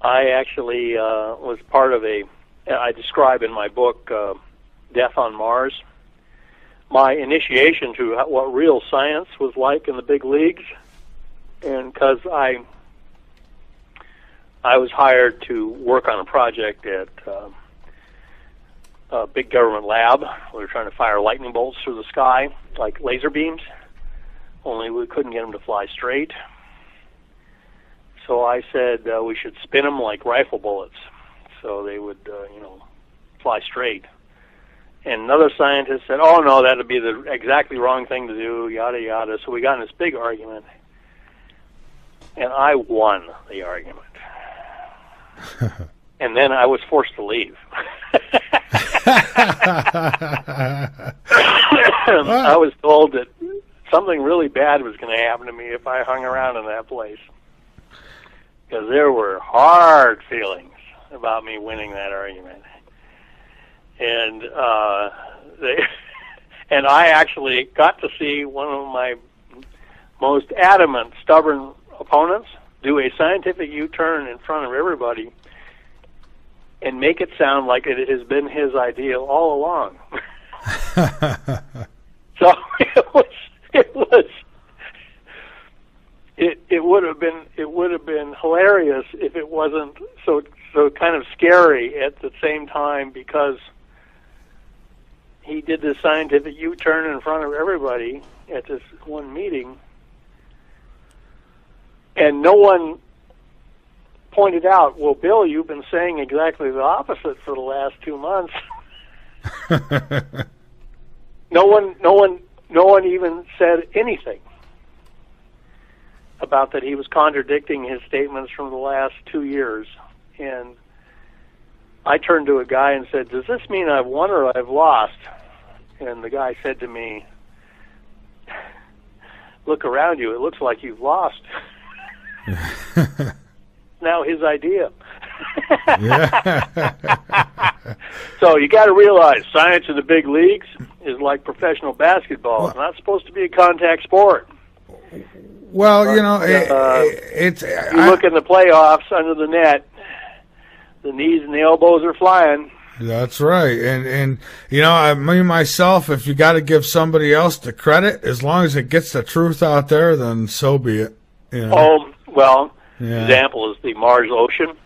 I actually was part of I describe in my book, Death on Mars, my initiation to what real science was like in the big leagues, and because I was hired to work on a project at a big government lab. We were trying to fire lightning bolts through the sky, like laser beams, only we couldn't get them to fly straight. So I said we should spin them like rifle bullets, so they would, fly straight. And another scientist said, "Oh no, that'd be the exactly wrong thing to do." Yada yada. So we got in this big argument, and I won the argument. And then I was forced to leave. I was told that something really bad was going to happen to me if I hung around in that place, because there were hard feelings about me winning that argument. And and I actually got to see one of my most adamant, stubborn opponents do a scientific U-turn in front of everybody and make it sound like it has been his idea all along. So it would have been hilarious if it wasn't so kind of scary at the same time, because he did this scientific U-turn in front of everybody at this one meeting, and no one pointed out, "Well, Bill, you've been saying exactly the opposite for the last 2 months." No one even said anything about that he was contradicting his statements from the last 2 years. And I turned to a guy and said, "Does this mean I've won or I've lost?" And the guy said to me, "Look around you. It looks like you've lost." now his idea. Yeah. So you got to realize science in the big leagues is like professional basketball. It's not supposed to be a contact sport. Well, but, you know, you look in the playoffs under the net, the knees and the elbows are flying. That's right. And you know, me, myself, if you got to give somebody else the credit, as long as it gets the truth out there, then so be it. You know? Oh, well, example is the Mars ocean.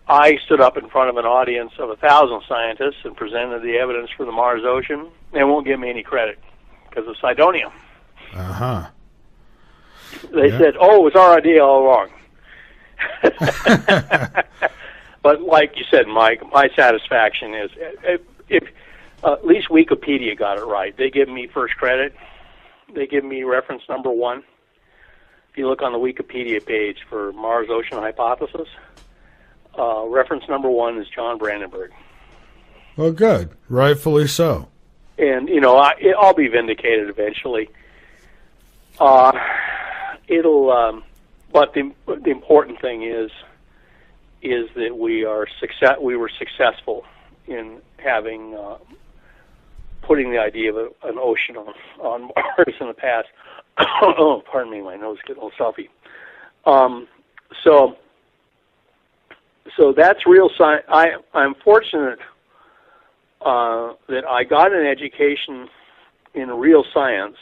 I stood up in front of an audience of 1,000 scientists and presented the evidence for the Mars ocean. They won't give me any credit because of Cydonia. Uh-huh. They said, oh, it was our idea all along. But like you said, Mike, my satisfaction is if at least Wikipedia got it right. They give me first credit. They give me reference number 1. If you look on the Wikipedia page for Mars ocean hypothesis, reference number 1 is John Brandenburg. Well, good. Rightfully so. And, you know, I'll be vindicated eventually. But the important thing is that we were successful in having putting the idea of an ocean on Mars in the past. Oh, pardon me, my nose is getting a little stuffy. So that's real science. I'm fortunate that I got an education in real science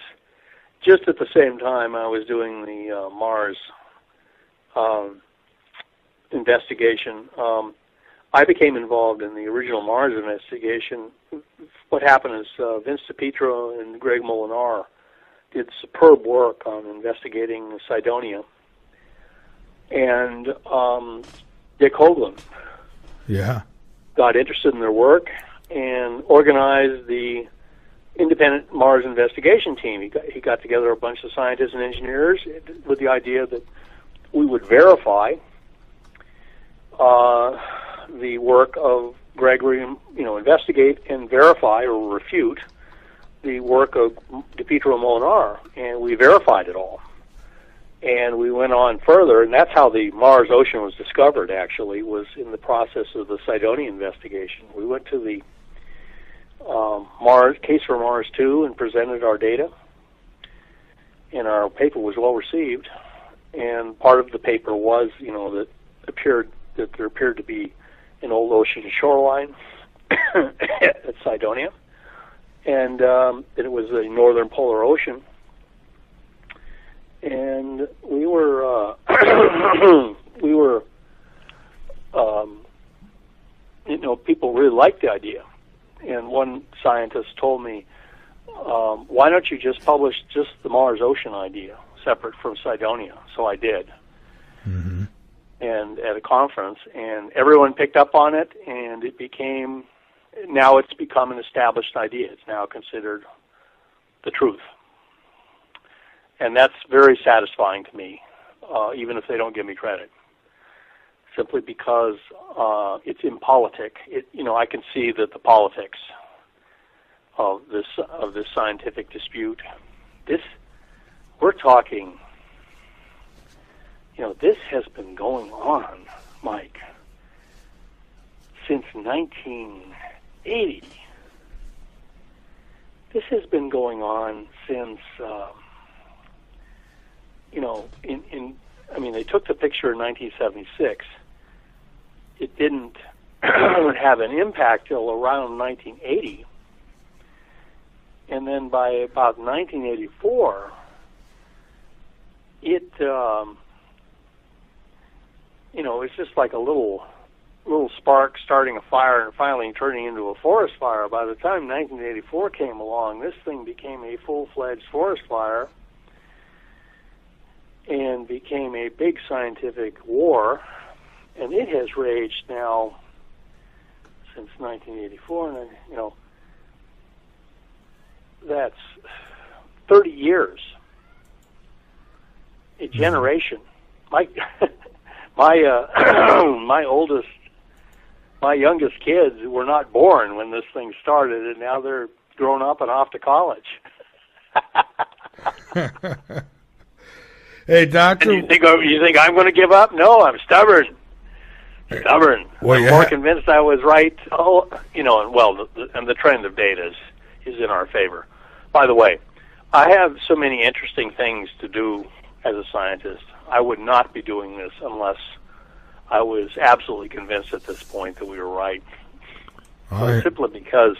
just at the same time I was doing the Mars investigation. I became involved in the original Mars investigation. What happened is Vince DiPietro and Greg Molinar did superb work on investigating Cydonia. And Dick Hoagland got interested in their work and organized the independent Mars investigation team. He got together a bunch of scientists and engineers with the idea that we would verify the work of Gregory, you know, investigate and verify or refute the work of DiPietro and Molinar, and we verified it all. And we went on further, and that's how the Mars ocean was discovered, actually, was in the process of the Cydonia investigation. We went to the Case for Mars 2 and presented our data, and our paper was well received. And part of the paper was, you know, that there appeared to be an old ocean shoreline at Cydonia, and it was the northern polar ocean. And we were, you know, people really liked the idea. And one scientist told me, why don't you just publish just the Mars ocean idea, separate from Cydonia? So I did. Mm-hmm. And at a conference, and everyone picked up on it, and now it's become an established idea. It's now considered the truth. And that's very satisfying to me, even if they don't give me credit. Simply because it's impolitic. You know, I can see that the politics of this scientific dispute. We're talking. You know, this has been going on, Mike, since 1980. This has been going on since. You know, I mean, they took the picture in 1976. It didn't have an impact till around 1980. And then by about 1984, it, you know, it's just like a little spark starting a fire and finally turning into a forest fire. By the time 1984 came along, this thing became a full-fledged forest fire and became a big scientific war, and it has raged now since 1984, and, you know, that's 30 years, a generation. My youngest kids were not born when this thing started, and now they're grown up and off to college. Hey, Doctor. And you think I'm going to give up? No, I'm stubborn. Stubborn. Well, I'm more convinced I was right. Oh, and the trend of data is in our favor. By the way, I have so many interesting things to do as a scientist. I would not be doing this unless I was absolutely convinced at this point that we were right. Simply because,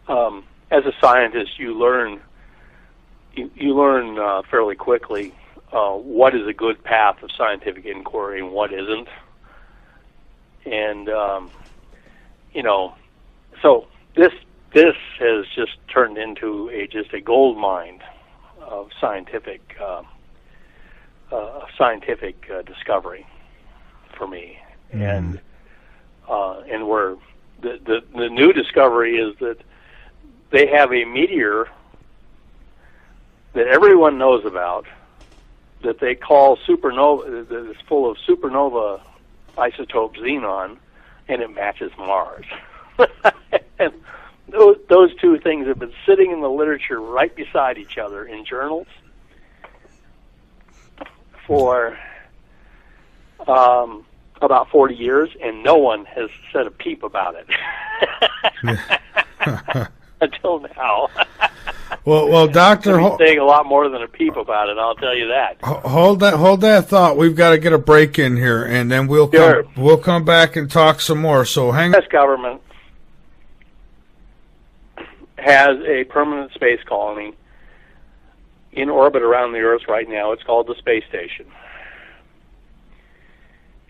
as a scientist, you learn fairly quickly what is a good path of scientific inquiry and what isn't. And so this has just turned into just a gold mine of scientific discovery for me. And where the new discovery is that they have a meteor that everyone knows about that they call supernova, that is full of supernova isotope xenon, and it matches Mars. And those two things have been sitting in the literature right beside each other in journals for about 40 years, and no one has said a peep about it until now. Well, Doctor, saying a lot more than a peep about it. I'll tell you that. Hold that thought. We've got to get a break in here, and then we'll come back and talk some more. So hang. The U.S. government has a permanent space colony in orbit around the Earth right now. It's called the space station.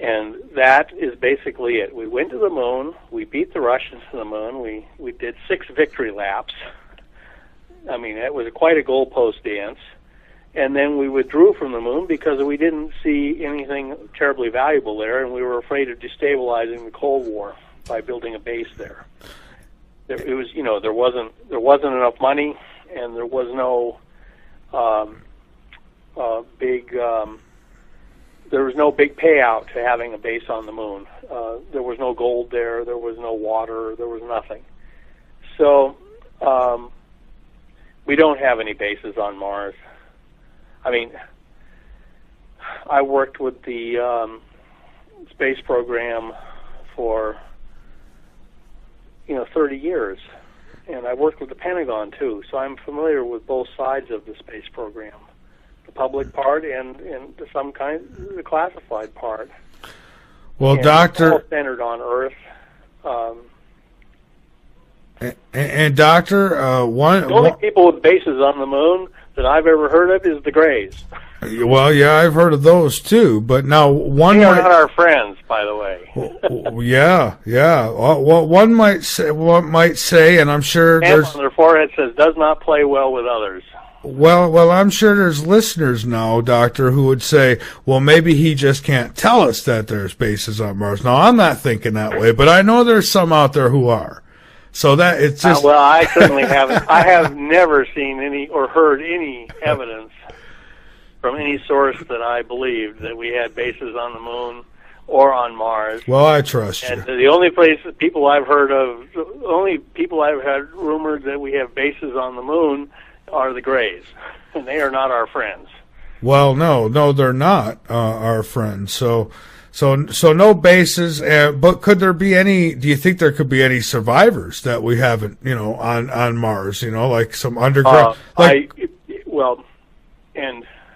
And that is basically it. We went to the moon. We beat the Russians to the moon. We did 6 victory laps. I mean, it was quite a goalpost dance. And then we withdrew from the moon because we didn't see anything terribly valuable there, and we were afraid of destabilizing the Cold War by building a base there. It was, there wasn't enough money, and there was no there was no big payout to having a base on the moon. There was no gold there. There was no water. There was nothing. So we don't have any bases on Mars. I mean, I worked with the space program for 30 years, and I worked with the Pentagon too. So I'm familiar with both sides of the space program. The public part and the classified part. Well, and Doctor, it's all centered on Earth. And Doctor, the only people with bases on the moon that I've ever heard of is the Greys. Well, yeah, I've heard of those too. But now they are not our friends, by the way. yeah. Well, one might say, and I'm sure and on their forehead says, "Does not play well with others." Well, I'm sure there's listeners now, Doctor, who would say, well, maybe he just can't tell us that there's bases on Mars. Now, I'm not thinking that way, but I know there's some out there who are. So that it's just... well, I certainly haven't. I have never seen any or heard any evidence from any source that I believed that we had bases on the moon or on Mars. Well, I trust you. And the only people I've heard of, the only people I've had rumored that we have bases on the moon are the Greys, and they are not our friends. Well, no, they're not our friends. So no bases. But could there be any? Do you think there could be any survivors that we haven't, on Mars? Like some underground. And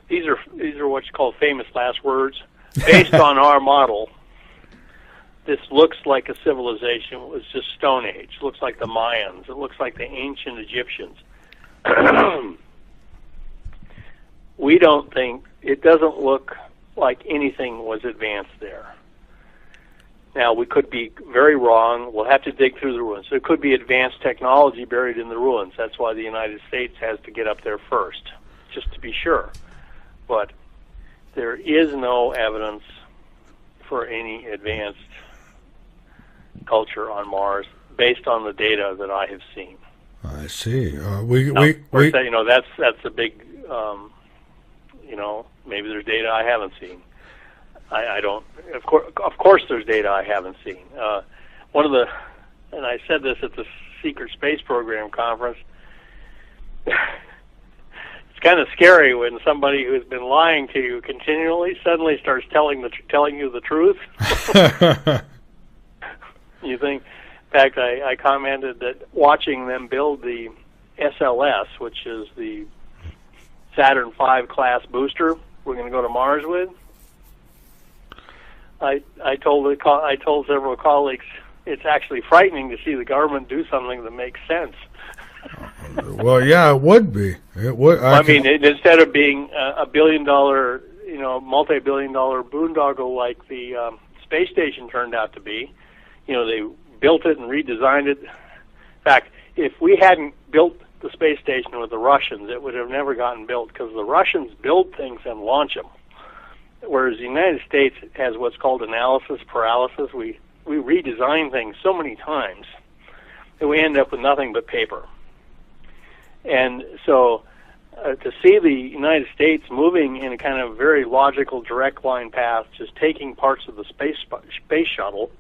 these are what's called famous last words. Based on our model, this looks like a civilization. It was just Stone Age. It looks like the Mayans. It looks like the ancient Egyptians. We don't think, it doesn't look like anything was advanced there. Now, we could be very wrong. We'll have to dig through the ruins. There could be advanced technology buried in the ruins. That's why the United States has to get up there first, just to be sure. But there is no evidence for any advanced culture on Mars based on the data that I have seen. I see. That's a big, maybe there's data I haven't seen. I don't. Of course, there's data I haven't seen. And I said this at the Secret Space Program conference. It's kind of scary when somebody who's been lying to you continually suddenly starts telling you the truth. You think, in fact, I commented that watching them build the SLS, which is the Saturn V class booster we're going to go to Mars with, I told several colleagues it's actually frightening to see the government do something that makes sense. Well, yeah, it would be. It would. I mean, instead of being a billion-dollar, multi-billion-dollar boondoggle like the space station turned out to be, they built it and redesigned it. In fact, if we hadn't built the space station with the Russians, it would have never gotten built because the Russians build things and launch them, whereas the United States has what's called analysis paralysis. We redesign things so many times that we end up with nothing but paper. And so to see the United States moving in a kind of very logical direct line path, just taking parts of the space shuttle,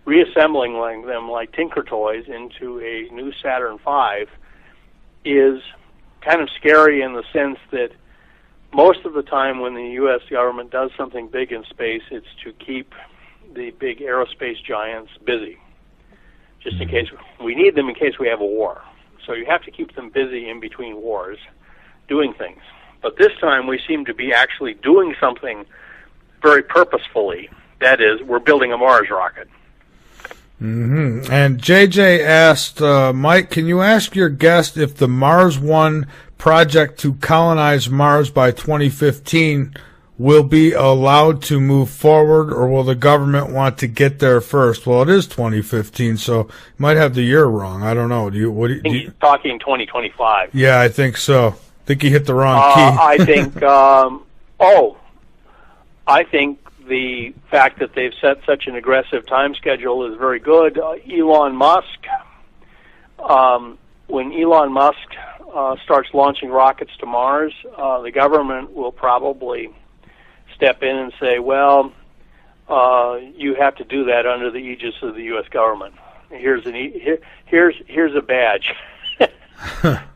reassembling them like Tinker Toys into a new Saturn V, is kind of scary in the sense that most of the time when the U.S. government does something big in space, it's to keep the big aerospace giants busy, just in case we need them in case we have a war. So you have to keep them busy in between wars doing things. But this time we seem to be actually doing something very purposefully. That is, we're building a Mars rocket. Mm-hmm. And JJ asked, Mike, can you ask your guest if the Mars One project to colonize Mars by 2015 will be allowed to move forward, or will the government want to get there first? Well, it is 2015, so you might have the year wrong. I don't know. He's talking 2025. Yeah, I think so. I think he hit the wrong key. I think the fact that they've set such an aggressive time schedule is very good. Elon Musk, when Elon Musk starts launching rockets to Mars, the government will probably step in and say, well, you have to do that under the aegis of the U.S. government. Here's a badge.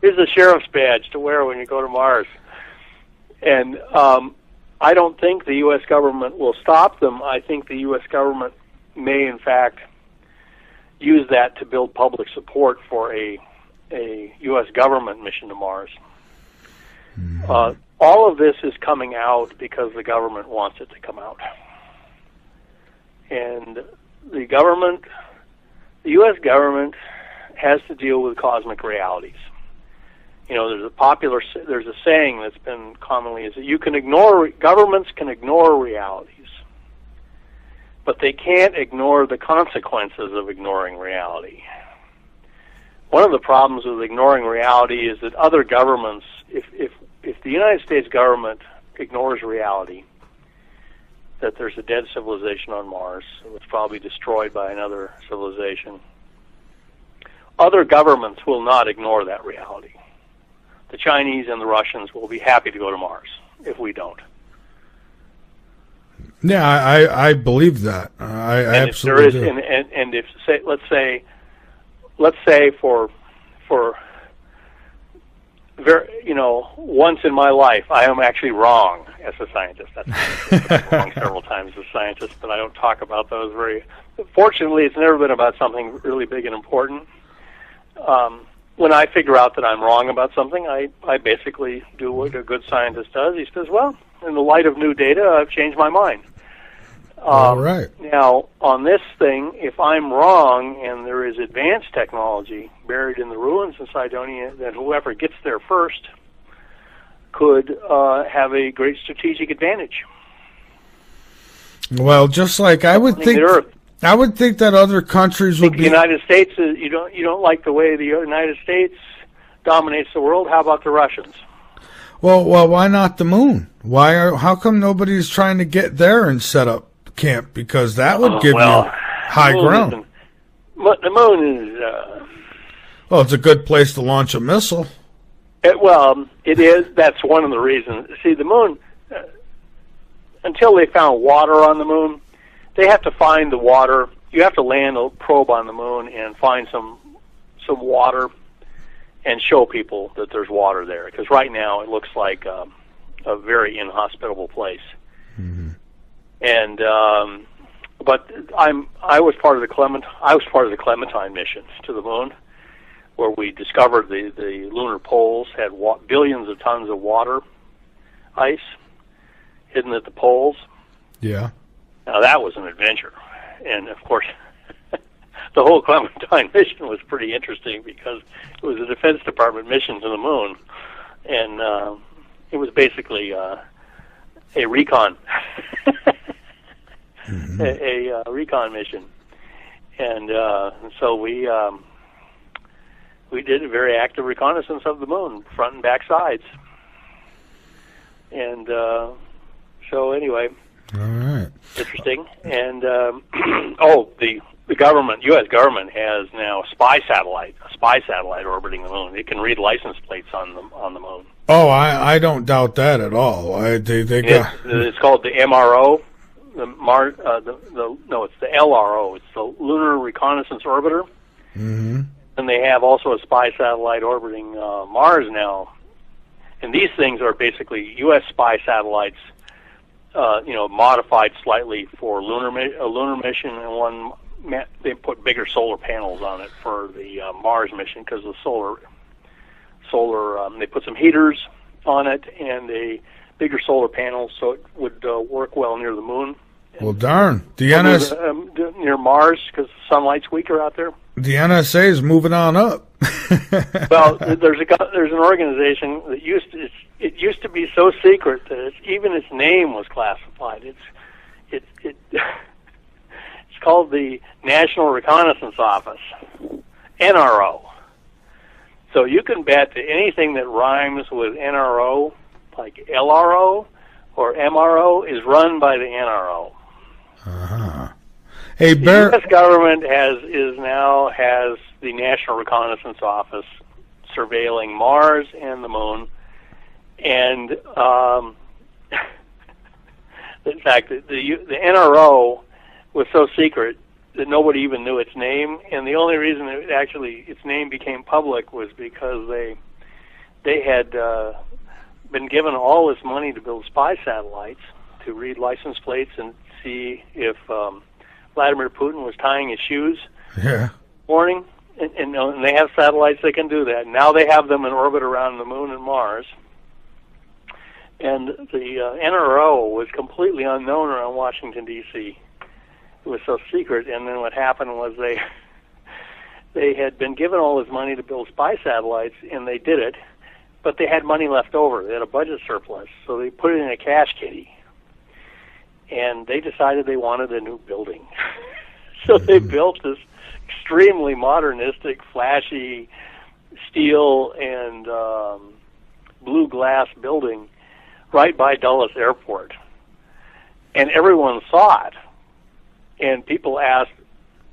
Here's a sheriff's badge to wear when you go to Mars. And I don't think the U.S. government will stop them. I think the U.S. government may, in fact, use that to build public support for a U.S. government mission to Mars. Mm-hmm. All of this is coming out because the government wants it to come out. And the U.S. government has to deal with cosmic realities. There's a saying that's been commonly is that governments can ignore realities, but they can't ignore the consequences of ignoring reality. One of the problems with ignoring reality is that other governments, if the United States government ignores reality, that there's a dead civilization on Mars, it was probably destroyed by another civilization, other governments will not ignore that reality. The Chinese and the Russians will be happy to go to Mars if we don't. Yeah, I believe that. I absolutely do. And if let's say for once in my life, I am actually wrong as a scientist. That's wrong several times as a scientist, but I don't talk about those very. Fortunately, it's never been about something really big and important. When I figure out that I'm wrong about something, I basically do what a good scientist does. He says, well, in the light of new data, I've changed my mind. All right. Now, on this thing, if I'm wrong and there is advanced technology buried in the ruins in Cydonia, then whoever gets there first could have a great strategic advantage. Well, just like I would think that other countries would be. The United States, you don't like the way the United States dominates the world. How about the Russians? Well, why not the moon? How come nobody's trying to get there and set up camp? Because that would give you high ground. The moon is. Well, it's a good place to launch a missile. It is. That's one of the reasons. See, the moon. Until they found water on the moon, they have to find the water. You have to land a probe on the moon and find some water, and show people that there's water there. Because right now it looks like a very inhospitable place. Mm-hmm. And but I was part of the Clementine mission to the moon, where we discovered the lunar poles had billions of tons of water ice hidden at the poles. Yeah. Now that was an adventure, and of course, the whole Clementine mission was pretty interesting because it was a Defense Department mission to the moon, and it was basically a recon, mm-hmm. a recon mission, and so we did a very active reconnaissance of the moon, front and back sides, and so anyway. All right. Interesting. And the government, U.S. government, has now a spy satellite orbiting the moon. It can read license plates on the moon. Oh, I don't doubt that at all. It's called the MRO, it's the LRO. It's the Lunar Reconnaissance Orbiter. Mm-hmm. And they have also a spy satellite orbiting Mars now. And these things are basically U.S. spy satellites. Modified slightly for a lunar mission, and they put bigger solar panels on it for the Mars mission because the solar. They put some heaters on it and a bigger solar panel, so it would work well near the moon. Well, darn, near Mars because the sunlight's weaker out there. The NSA is moving on up. Well, there's an organization that it used to be so secret that even its name was classified. It's called the National Reconnaissance Office, NRO. So you can bet that anything that rhymes with NRO, like LRO or MRO, is run by the NRO. Uh-huh. Hey, the U.S. government has the National Reconnaissance Office surveilling Mars and the moon, and in fact, the NRO was so secret that nobody even knew its name, and the only reason its name became public was because they had been given all this money to build spy satellites to read license plates and see if Vladimir Putin was tying his shoes. Yeah. Morning, and they have satellites that can do that. Now they have them in orbit around the moon and Mars. And the NRO was completely unknown around Washington, D.C. It was so secret, and then what happened was they had been given all this money to build spy satellites, and they did it, but they had money left over. They had a budget surplus, so they put it in a cash kitty. And they decided they wanted a new building. So they built this extremely modernistic, flashy steel and blue glass building right by Dulles Airport. And everyone saw it. And people asked,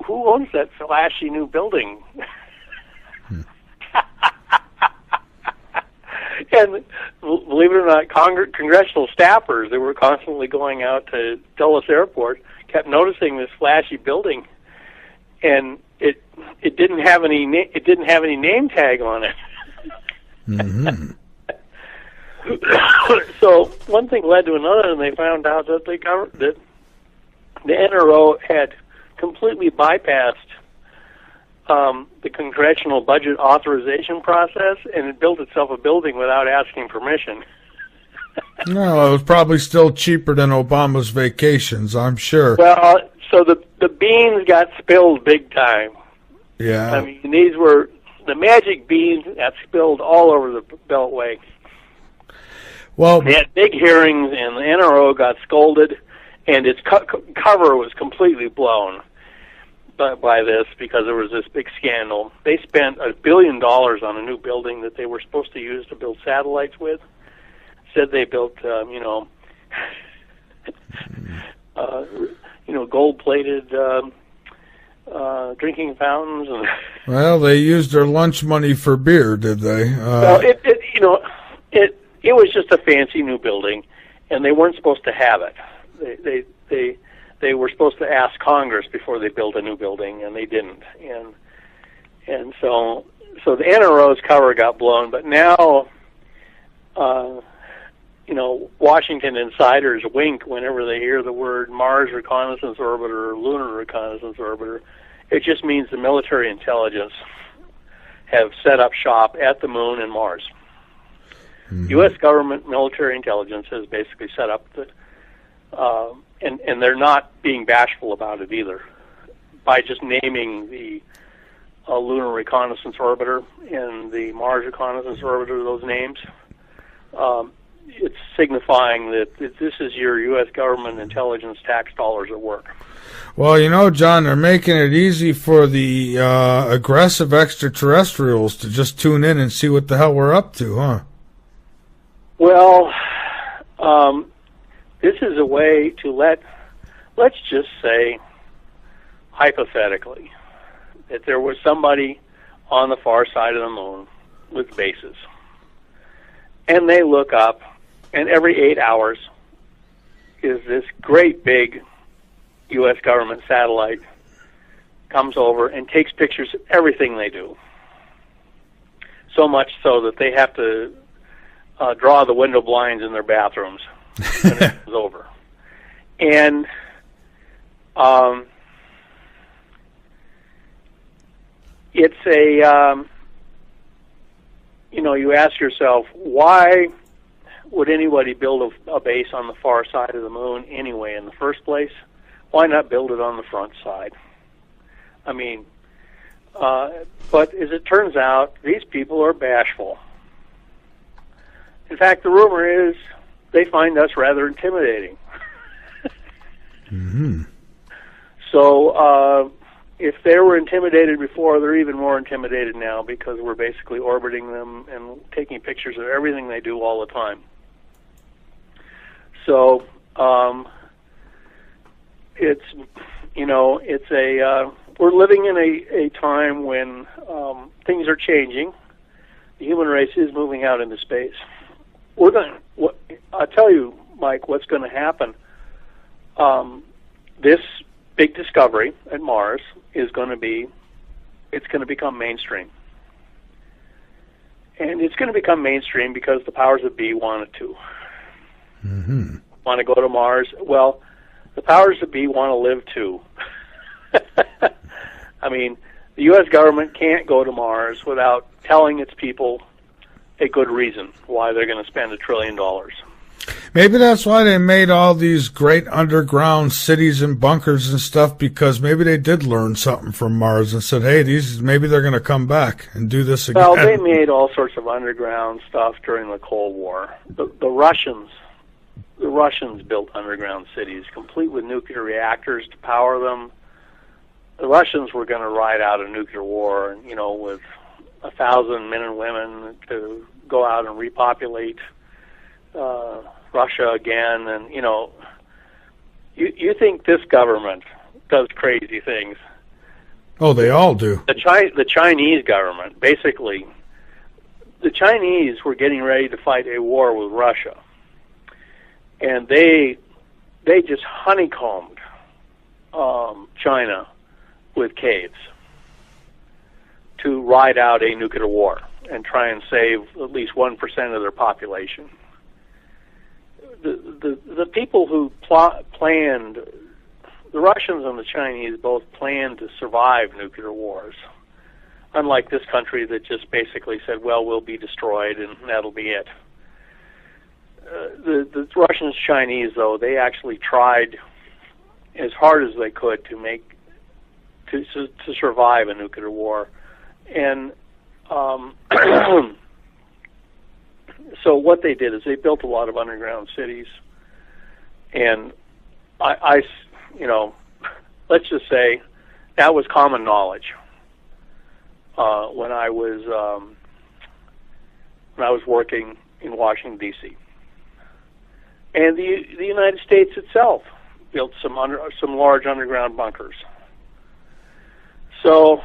who owns that flashy new building? And believe it or not, congressional staffers that were constantly going out to Dulles Airport kept noticing this flashy building, and it didn't have any name tag on it. Mm-hmm. So one thing led to another, and they found out that that the NRO had completely bypassed the congressional budget authorization process, and it built itself a building without asking permission. No, it was probably still cheaper than Obama's vacations, I'm sure. Well, so the beans got spilled big time. Yeah. I mean, these were the magic beans that spilled all over the Beltway. Well, they had big hearings, and the NRO got scolded, and its cover was completely blown by this because there was this big scandal. They spent $1 billion on a new building that they were supposed to use to build satellites with. Said they built, gold-plated drinking fountains. And well, they used their lunch money for beer, did they? Well, it was just a fancy new building, and they weren't supposed to have it. They were supposed to ask Congress before they built a new building, and they didn't. And so the NRO's cover got blown, but now, Washington insiders wink whenever they hear the word Mars Reconnaissance Orbiter or Lunar Reconnaissance Orbiter. It just means the military intelligence have set up shop at the Moon and Mars. Mm-hmm. U.S. government military intelligence has basically set up and they're not being bashful about it either, by just naming the Lunar Reconnaissance Orbiter and the Mars Reconnaissance Orbiter, those names. It's signifying that this is your U.S. government intelligence tax dollars at work. Well, John, they're making it easy for the aggressive extraterrestrials to just tune in and see what the hell we're up to, huh? Well, this is a way to let's just say, hypothetically, that there was somebody on the far side of the Moon with bases. And they look up, and every 8 hours is this great big U.S. government satellite comes over and takes pictures of everything they do. So much so that they have to draw the window blinds in their bathrooms when it's over. And it's a, you ask yourself, why would anybody build a base on the far side of the Moon anyway in the first place? Why not build it on the front side? I mean, but as it turns out, these people are bashful. In fact, the rumor is they find us rather intimidating. Mm-hmm. So if they were intimidated before, they're even more intimidated now, because we're basically orbiting them and taking pictures of everything they do all the time. So we're living in a time when things are changing. The human race is moving out into space. I'll tell you, Mike, what's going to happen. This big discovery at Mars is going to become mainstream. And it's going to become mainstream because the powers that be wanted to. Mm-hmm. Want to go to Mars? Well, the powers that be want to live too. I mean, the U.S. government can't go to Mars without telling its people a good reason why they're going to spend $1 trillion. Maybe that's why they made all these great underground cities and bunkers and stuff, because maybe they did learn something from Mars and said, hey, maybe they're going to come back and do this again. Well, they made all sorts of underground stuff during the Cold War. The Russians built underground cities, complete with nuclear reactors to power them. The Russians were going to ride out a nuclear war, with 1,000 men and women to go out and repopulate Russia again. And, you think this government does crazy things. Oh, they all do. The Chinese government, basically, the Chinese were getting ready to fight a war with Russia. And they just honeycombed China with caves to ride out a nuclear war and try and save at least 1% of their population. The people who planned, the Russians and the Chinese both planned to survive nuclear wars, unlike this country that just basically said, well, we'll be destroyed and that'll be it. The Russians, Chinese, though, they actually tried as hard as they could to survive a nuclear war. And so what they did is they built a lot of underground cities. And I let's just say that was common knowledge when I was working in Washington, D.C. And the United States itself built some large underground bunkers. So,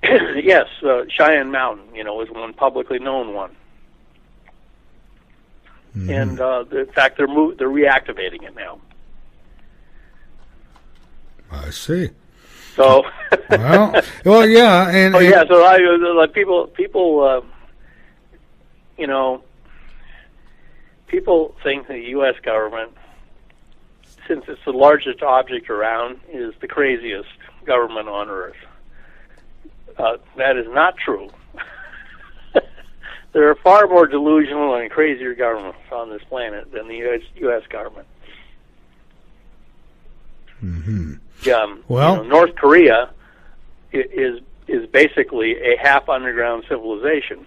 yes, Cheyenne Mountain, is one publicly known one. Mm-hmm. And in fact, they're reactivating it now. I see. So. well, yeah, and So like people, people think the U.S. government, since it's the largest object around, is the craziest government on Earth. That is not true. There are far more delusional and crazier governments on this planet than the U.S. government. Mm-hmm. North Korea is basically a half underground civilization.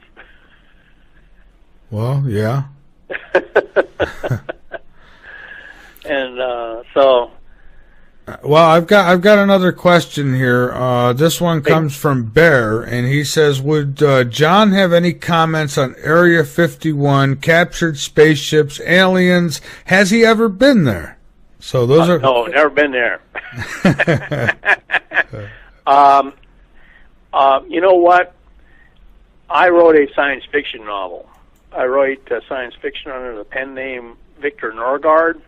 Well, yeah. And so. Well, I've got another question here. This one comes from Bear, and he says, "Would John have any comments on Area 51, captured spaceships, aliens? Has he ever been there?" So those are no, never been there. You know what? I wrote a science fiction novel. I write science fiction under the pen name Victor Norgard.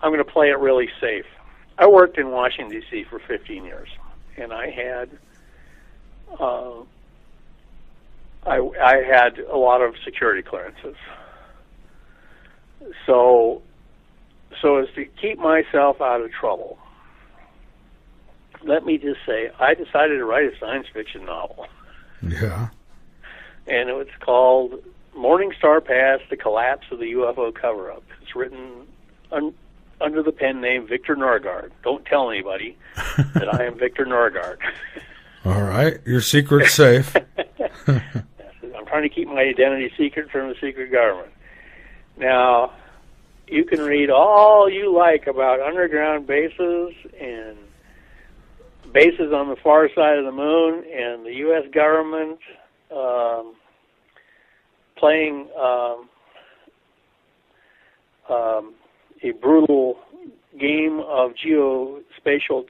I'm going to play it really safe. I worked in Washington, D.C. for 15 years, and I had a lot of security clearances. So as to keep myself out of trouble, let me just say I decided to write a science fiction novel. Yeah. And it was called Morning Star Pass, The Collapse of the UFO Cover-Up. It's written under the pen name Victor Norgard. Don't tell anybody that I am Victor Norgard. All right. Your secret's safe. I'm trying to keep my identity secret from the secret government. Now, you can read all you like about underground bases and bases on the far side of the moon and the U.S. government playing a brutal game of geospatial,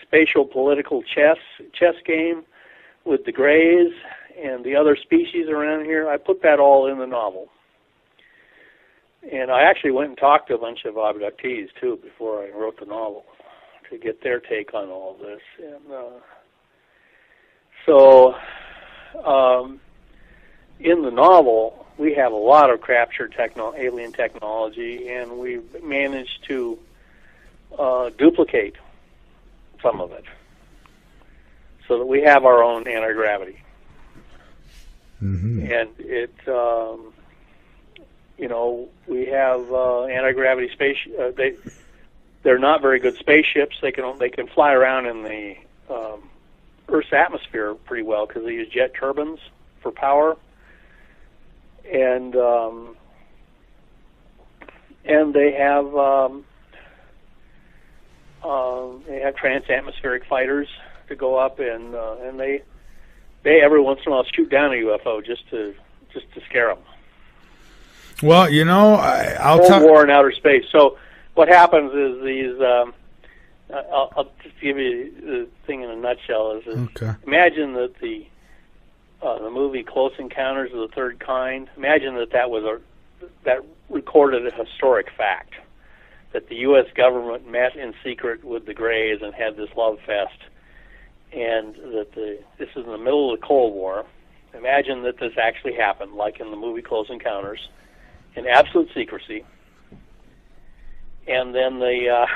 spatial political chess game with the Greys and the other species around here. I put that all in the novel. And I actually went and talked to a bunch of abductees, too, before I wrote the novel to get their take on all of this. And in the novel, we have a lot of captured alien technology, and we've managed to duplicate some of it so that we have our own anti-gravity. Mm-hmm. And it, we have anti-gravity space. They're not very good spaceships. They can fly around in the Earth's atmosphere pretty well because they use jet turbines for power, and they have trans-atmospheric fighters to go up, and they every once in a while shoot down a UFO just to scare them. Well, I'll Cold War in outer space. So what happens is these. I'll just give you the thing in a nutshell. Okay. Imagine that the movie Close Encounters of the Third Kind. Imagine that recorded a historic fact that the U.S. government met in secret with the Greys and had this love fest, and that this is in the middle of the Cold War. Imagine that this actually happened, like in the movie Close Encounters, in absolute secrecy, and then the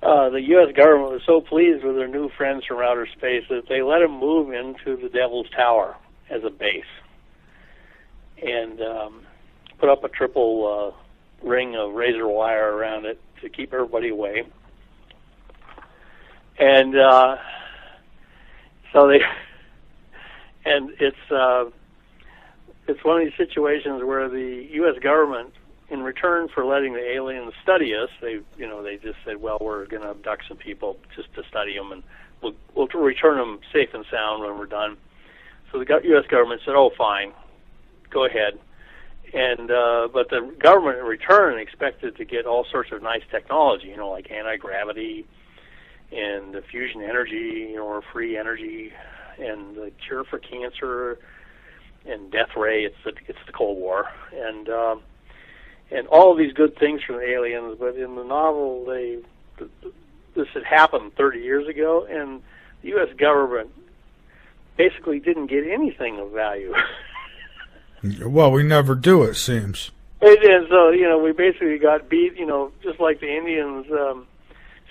U.S. government was so pleased with their new friends from outer space that they let them move into the Devil's Tower as a base and put up a triple ring of razor wire around it to keep everybody away. And it's one of these situations where the U.S. government, in return for letting the aliens study us, they just said, well, we're going to abduct some people just to study them, and we'll return them safe and sound when we're done. So the U.S. government said, oh, fine, go ahead. And but the government in return expected to get all sorts of nice technology, like anti-gravity and fusion energy, or free energy, and the cure for cancer and death ray. It's the Cold War, and and all of these good things from the aliens. But in the novel, this had happened 30 years ago, and the U.S. government basically didn't get anything of value. Well, we never do, it seems. And so, we basically got beat, just like the Indians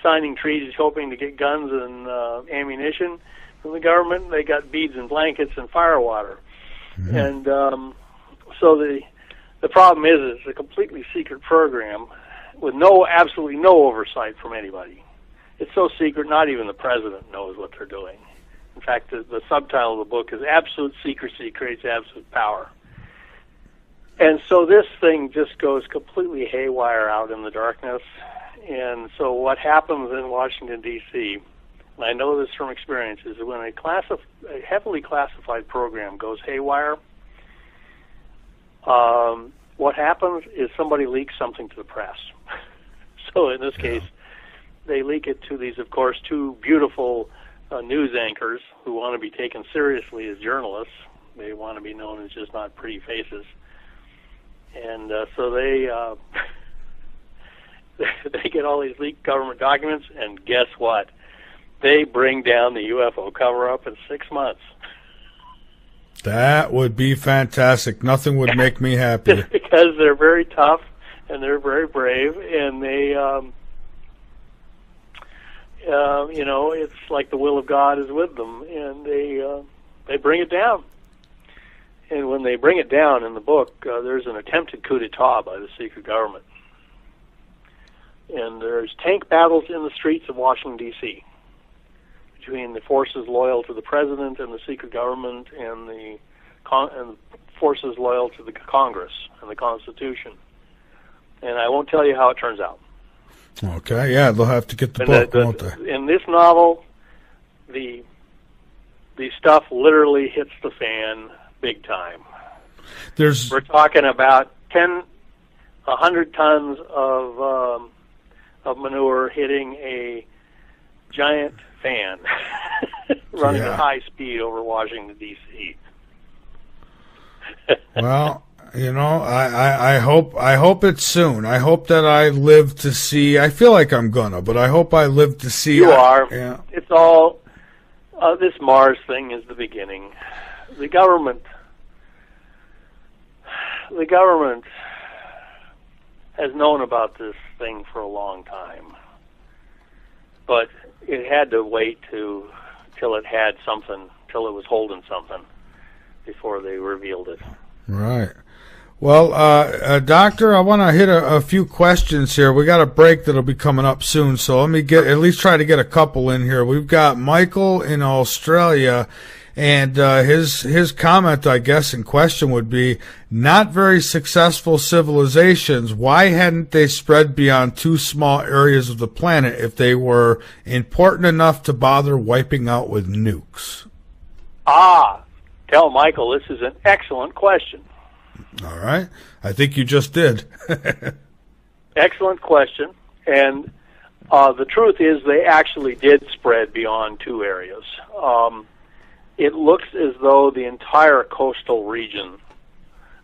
signing treaties hoping to get guns and ammunition from the government. They got beads and blankets and firewater. Mm-hmm. And so the problem is it's a completely secret program with absolutely no oversight from anybody. It's so secret, not even the president knows what they're doing. In fact, the subtitle of the book is Absolute Secrecy Creates Absolute Power. And so this thing just goes completely haywire out in the darkness. And so what happens in Washington, D.C., and I know this from experience, is when a heavily classified program goes haywire, what happens is somebody leaks something to the press. So in this case, they leak it to these, of course, two beautiful news anchors who want to be taken seriously as journalists. They want to be known as just not pretty faces. And so they they get all these leaked government documents, and guess what? They bring down the UFO cover-up in 6 months. That would be fantastic. Nothing would make me happier. Just because they're very tough and they're very brave, and they, it's like the will of God is with them, and they bring it down. And when they bring it down in the book, there's an attempted coup d'etat by the secret government. And there's tank battles in the streets of Washington, D.C. between the forces loyal to the president and the secret government and the forces loyal to the Congress and the Constitution. And I won't tell you how it turns out. Okay, yeah, they'll have to get the book, won't they? In this novel, the stuff literally hits the fan big time. We're talking about 100 tons of manure hitting a giant fan running at high speed over Washington, D.C. Well, I hope it's soon. I hope that I live to see. I feel like I'm gonna, but I hope I live to see. You are. Yeah. It's all this Mars thing is the beginning. The government has known about this thing for a long time, but it had to wait till it had something, till it was holding something, before they revealed it. Right. Well, Doctor, I want to hit a few questions here. We got a break that'll be coming up soon, so let me at least try to get a couple in here. We've got Michael in Australia, and his comment, I guess, in question would be, not very successful civilizations. Why hadn't they spread beyond 2 small areas of the planet if they were important enough to bother wiping out with nukes? Tell Michael this is an excellent question. All right. I think you just did. Excellent question. And the truth is they actually did spread beyond 2 areas. It looks as though the entire coastal region,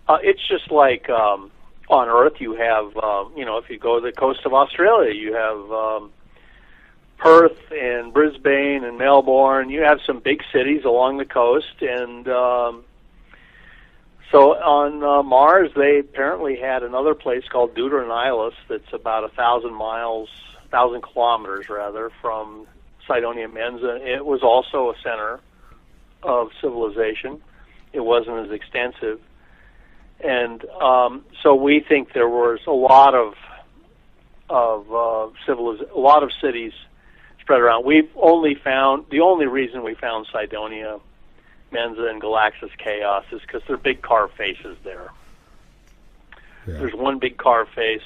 it's just like on Earth you have, if you go to the coast of Australia, you have Perth and Brisbane and Melbourne. You have some big cities along the coast, and so on Mars they apparently had another place called Deuteronoilus that's about 1,000 kilometers rather from Cydonia Mensa. It was also a center of civilization. It wasn't as extensive, and so we think there was a lot of cities spread around. We've only found, the only reason we found Cydonia Mensa and Galaxis Chaos is because they're big carved faces there. Yeah. There's one big carved face,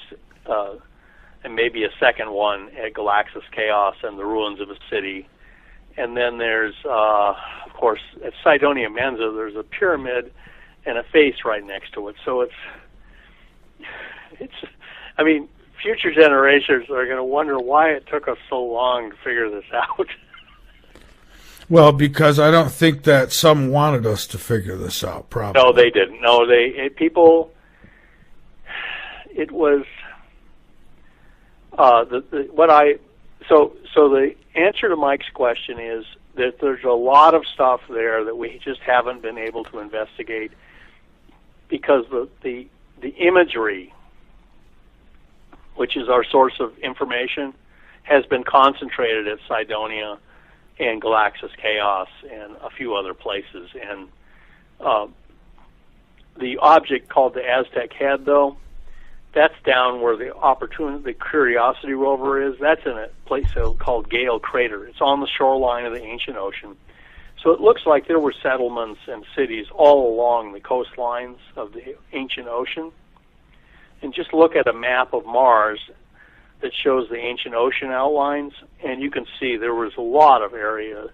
and maybe a second one at Galaxis Chaos and the ruins of a city. And then there's, of course, at Cydonia Mensa, there's a pyramid and a face right next to it. So I mean, future generations are going to wonder why it took us so long to figure this out. Well, because I don't think that some wanted us to figure this out, probably. No, they didn't. No, people, it was so the answer to Mike's question is that there's a lot of stuff there that we just haven't been able to investigate because the imagery, which is our source of information, has been concentrated at Cydonia and Galaxis Chaos and a few other places. And the object called the Aztec Head, though, that's down where the Curiosity rover is. That's in a place called Gale Crater. It's on the shoreline of the ancient ocean. So it looks like there were settlements and cities all along the coastlines of the ancient ocean. And just look at a map of Mars that shows the ancient ocean outlines, and you can see there was a lot of area.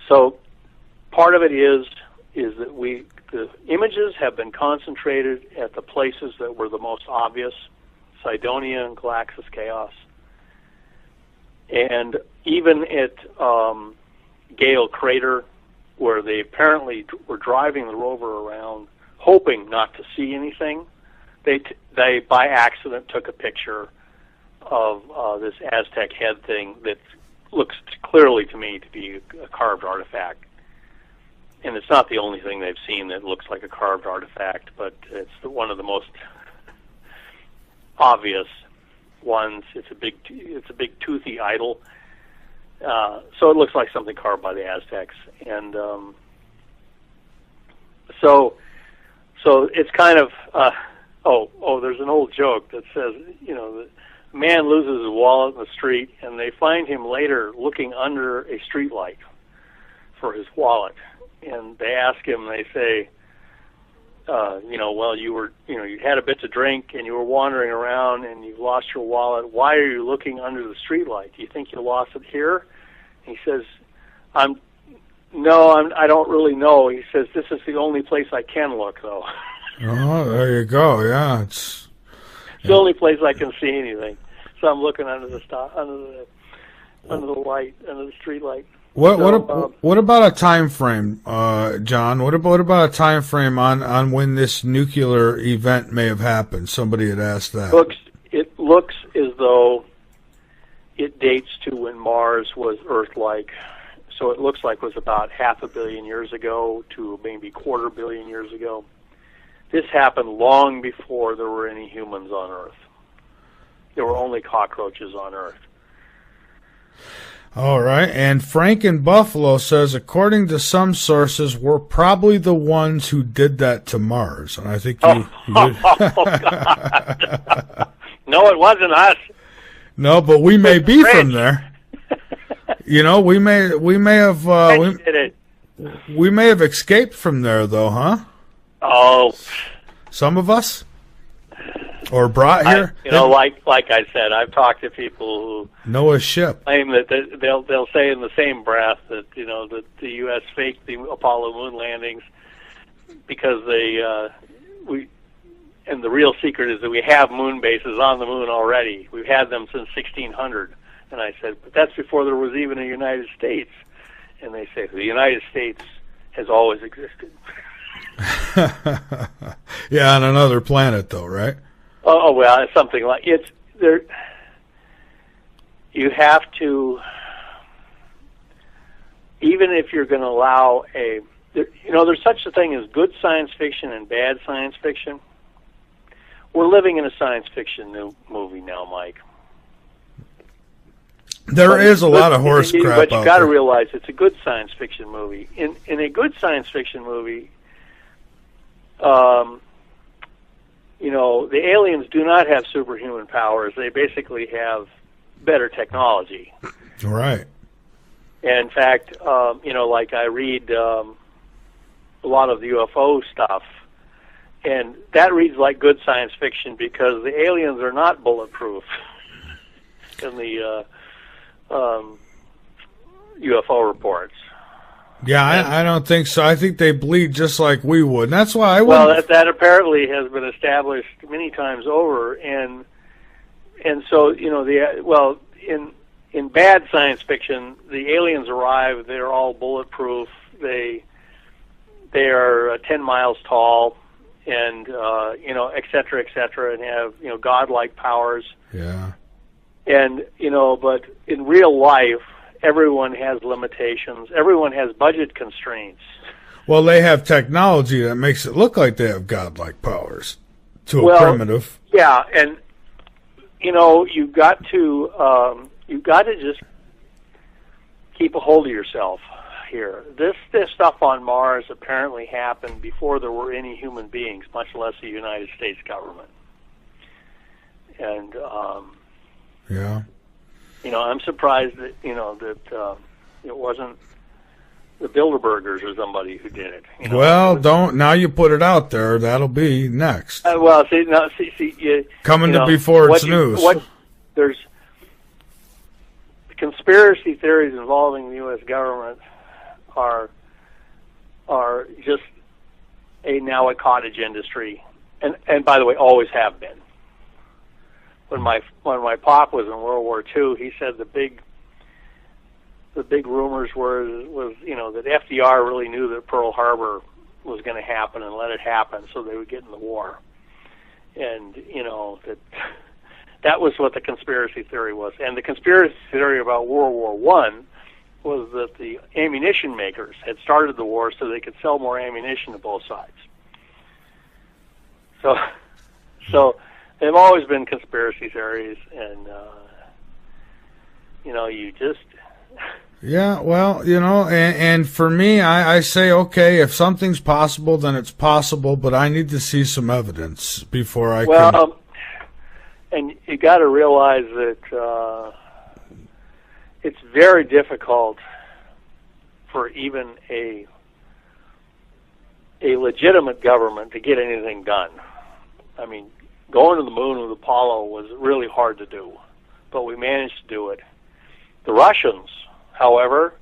So part of it is that the images have been concentrated at the places that were the most obvious, Cydonia and Galaxis Chaos. And even at Gale Crater, where they apparently were driving the rover around, hoping not to see anything, they by accident took a picture of this Aztec head thing that looks clearly to me to be a carved artifact. And it's not the only thing they've seen that looks like a carved artifact, but it's one of the most obvious ones. It's a big toothy idol. So it looks like something carved by the Aztecs. And so it's kind of there's an old joke that says, the man loses his wallet in the street, and they find him later looking under a streetlight for his wallet. And they ask him, they say, well, you had a bit to drink and you were wandering around and you've lost your wallet. Why are you looking under the streetlight? Do you think you lost it here? He says, I don't really know. He says, this is the only place I can look, though. Oh, there you go. Yeah, it's the only place I can see anything. So I'm looking under the light, under the street light. What about a time frame, John? What about a time frame on when this nuclear event may have happened? Somebody had asked that. It looks as though it dates to when Mars was Earth-like. So it looks like it was about 500 million years ago to maybe 250 million years ago. This happened long before there were any humans on Earth. There were only cockroaches on Earth. All right, and Frank in Buffalo says, according to some sources, we're probably the ones who did that to Mars. And I think you God. No, it wasn't us. No, but we may be from there. We may have escaped from there, though, huh? Oh, some of us, or brought here. Like I said, I've talked to people who Noah's ship claim that they'll say in the same breath that that the U.S. faked the Apollo moon landings because and the real secret is that we have moon bases on the moon already. We've had them since 1600. And I said, but that's before there was even a United States. And they say, the United States has always existed. Yeah, on another planet, though, right? Oh well, it's something like it's there. You have to, even if you're going to allow there's such a thing as good science fiction and bad science fiction. We're living in a science fiction movie now, Mike. There is a lot of horse crap but you out got to there. realize it's a good science fiction movie. In a good science fiction movie, the aliens do not have superhuman powers. They basically have better technology. Right. And in fact, like I read a lot of the UFO stuff, and that reads like good science fiction because the aliens are not bulletproof in the UFO reports. Yeah, I don't think so. I think they bleed just like we would. And that's why I Well, wouldn't... that apparently has been established many times over, and so in bad science fiction, the aliens arrive. They're all bulletproof. They are 10 miles tall, and et cetera, and have godlike powers. Yeah. And but in real life, everyone has limitations. Everyone has budget constraints. Well, they have technology that makes it look like they have godlike powers to a primitive. Yeah, and you've got to just keep a hold of yourself here. This stuff on Mars apparently happened before there were any human beings, much less the United States government. And yeah, I'm surprised that it wasn't the Bilderbergers or somebody who did it. Well, don't now you put it out there. That'll be next. Coming to before it's news. There's conspiracy theories involving the U.S. government are just now a cottage industry, and by the way, always have been. When my pop was in World War II, he said the big rumors was that FDR really knew that Pearl Harbor was going to happen and let it happen so they would get in the war, and that was what the conspiracy theory was. And the conspiracy theory about World War I was that the ammunition makers had started the war so they could sell more ammunition to both sides. So they've always been conspiracy theories, and you just. Yeah, well, and for me, I say, okay, if something's possible, then it's possible, but I need to see some evidence before I can. And you got to realize that it's very difficult for even a legitimate government to get anything done. I mean, going to the moon with Apollo was really hard to do, but we managed to do it. The Russians, however,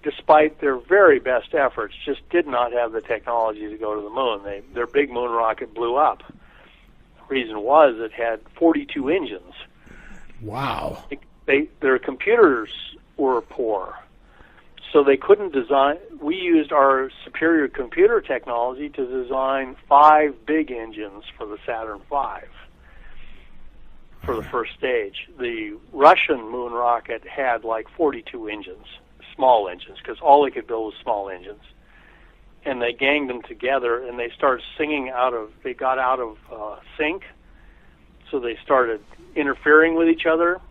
despite their very best efforts, just did not have the technology to go to the moon. Their big moon rocket blew up. The reason was it had 42 engines. Wow. Their computers were poor, so they couldn't design. We used our superior computer technology to design 5 big engines for the Saturn V for the first stage. The Russian moon rocket had like 42 engines, small engines, because all they could build was small engines. And they ganged them together, and they started they got out of sync, so they started interfering with each other,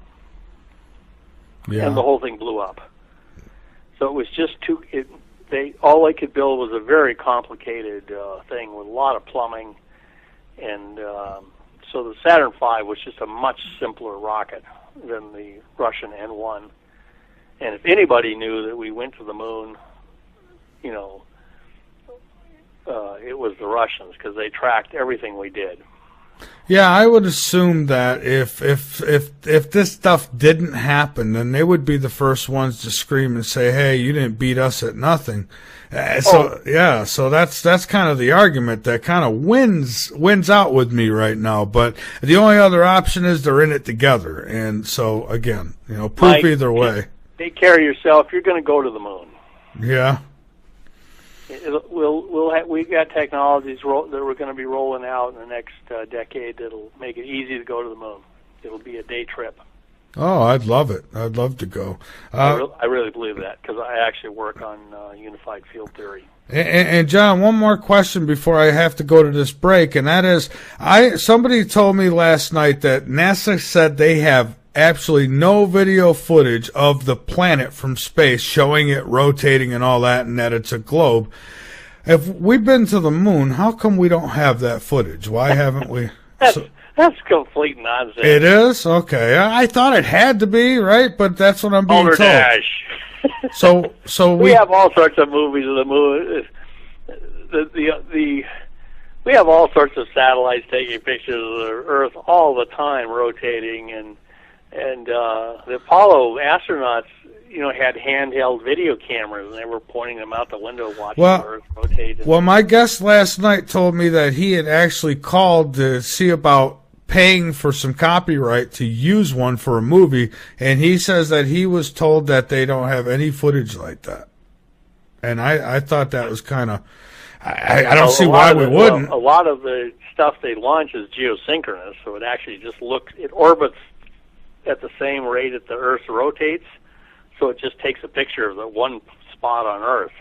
and the whole thing blew up. So it was just all they could build was a very complicated thing with a lot of plumbing, and so the Saturn V was just a much simpler rocket than the Russian N1. And if anybody knew that we went to the moon, it was the Russians, because they tracked everything we did. Yeah, I would assume that if this stuff didn't happen, then they would be the first ones to scream and say, "Hey, you didn't beat us at nothing." So that's kind of the argument that kind of wins out with me right now. But the only other option is they're in it together, and so again, proof Mike, either way. Take care of yourself. You're going to go to the moon. Yeah. We've got technologies that we're going to be rolling out in the next decade that'll make it easy to go to the moon. It'll be a day trip. Oh, I'd love it. I'd love to go. I really believe that, because I actually work on unified field theory. And John, one more question before I have to go to this break, and that is, somebody told me last night that NASA said they have absolutely no video footage of the planet from space showing it rotating and all that, and that it's a globe. If we've been to the moon, how come we don't have that footage? Why haven't we? That's complete nonsense. It is? Okay. I thought it had to be, right? But that's what I'm being told. Dash. So we have all sorts of movies of the moon. We have all sorts of satellites taking pictures of the Earth all the time, rotating, and the Apollo astronauts, had handheld video cameras, and they were pointing them out the window watching the Earth rotate. Well, my guest last night told me that he had actually called to see about paying for some copyright to use one for a movie, and he says that he was told that they don't have any footage like that. And I thought that was kind of... I don't see why we wouldn't. A lot of the stuff they launch is geosynchronous, so it actually just it orbits at the same rate that the Earth rotates, so it just takes a picture of the one spot on Earth.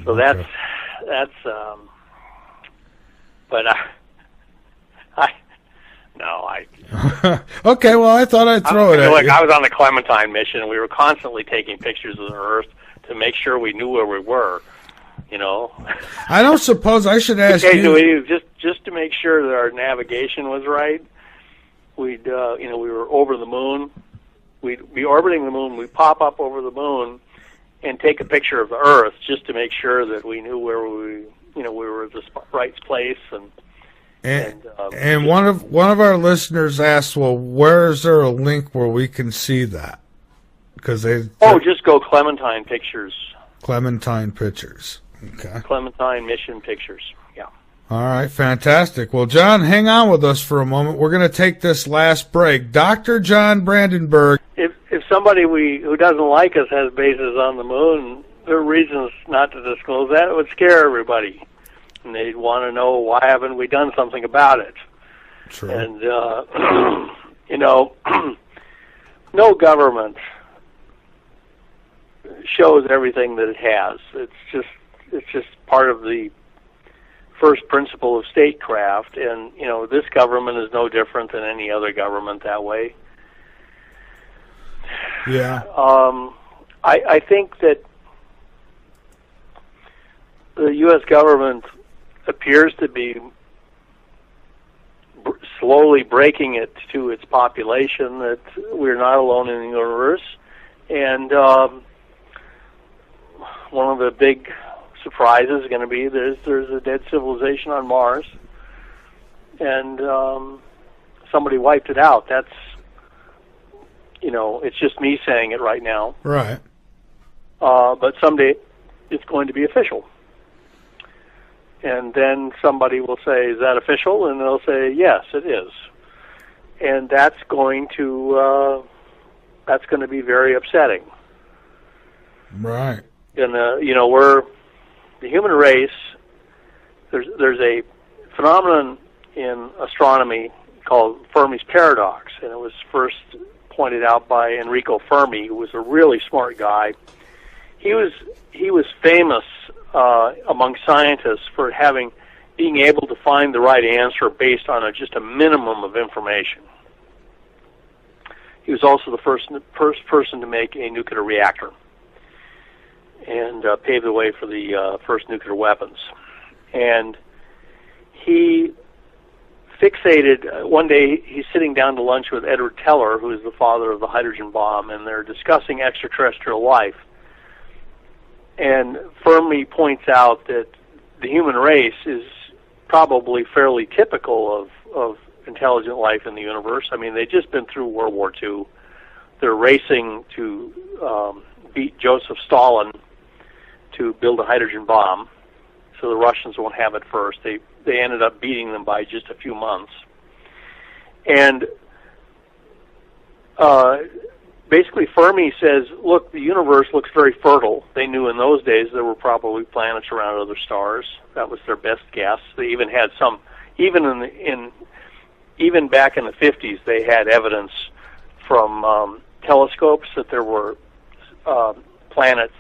So okay. that's but I okay, well, I thought I'd throw it at look, you. I was on the Clementine mission, and we were constantly taking pictures of the Earth to make sure we knew where we were, you know. I don't suppose I should ask you. Just to make sure that our navigation was right, we'd, we were over the moon. We'd be orbiting the moon. We'd pop up over the moon and take a picture of the Earth just to make sure that we knew where we were at the right place. And one of our listeners asked, well, where is there a link where we can see that? Because just go Clementine Pictures. Clementine Pictures. Okay. Clementine Mission Pictures. Yeah. All right, fantastic. Well, John, hang on with us for a moment. We're going to take this last break. Dr. John Brandenburg. If somebody who doesn't like us has bases on the moon, there are reasons not to disclose that. It would scare everybody. And they'd want to know, why haven't we done something about it? True. And, no government shows everything that it has. It's just part of the first principle of statecraft. And, this government is no different than any other government that way. Yeah. I think that the U.S. government appears to be slowly breaking it to its population that we're not alone in the universe. And one of the big surprises is going to be there's a dead civilization on Mars, and somebody wiped it out. That's, it's just me saying it right now. Right. But someday it's going to be official. And then somebody will say, is that official? And they'll say, yes, it is. And that's going to be very upsetting. Right. And, we're the human race. There's a phenomenon in astronomy called Fermi's paradox, and it was first pointed out by Enrico Fermi, who was a really smart guy. He was famous among scientists for being able to find the right answer based on just a minimum of information. He was also the first person to make a nuclear reactor and paved the way for the first nuclear weapons. And he fixated, one day he's sitting down to lunch with Edward Teller, who is the father of the hydrogen bomb, and they're discussing extraterrestrial life. And Fermi points out that the human race is probably fairly typical of intelligent life in the universe. I mean, they've just been through World War II. They're racing to beat Joseph Stalin to build a hydrogen bomb, so the Russians won't have it first. They ended up beating them by just a few months. And basically Fermi says, look, the universe looks very fertile. They knew in those days there were probably planets around other stars. That was their best guess. They even had some, even back in the 50s, they had evidence from telescopes that there were planets,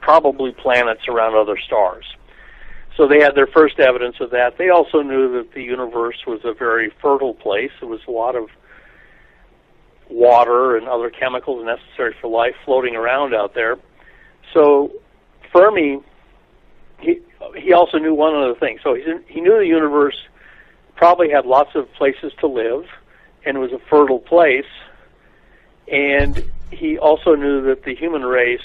probably planets around other stars. So they had their first evidence of that. They also knew that the universe was a very fertile place. There was a lot of water and other chemicals necessary for life floating around out there. So Fermi, he also knew one other thing. So he knew the universe probably had lots of places to live and was a fertile place. And he also knew that the human race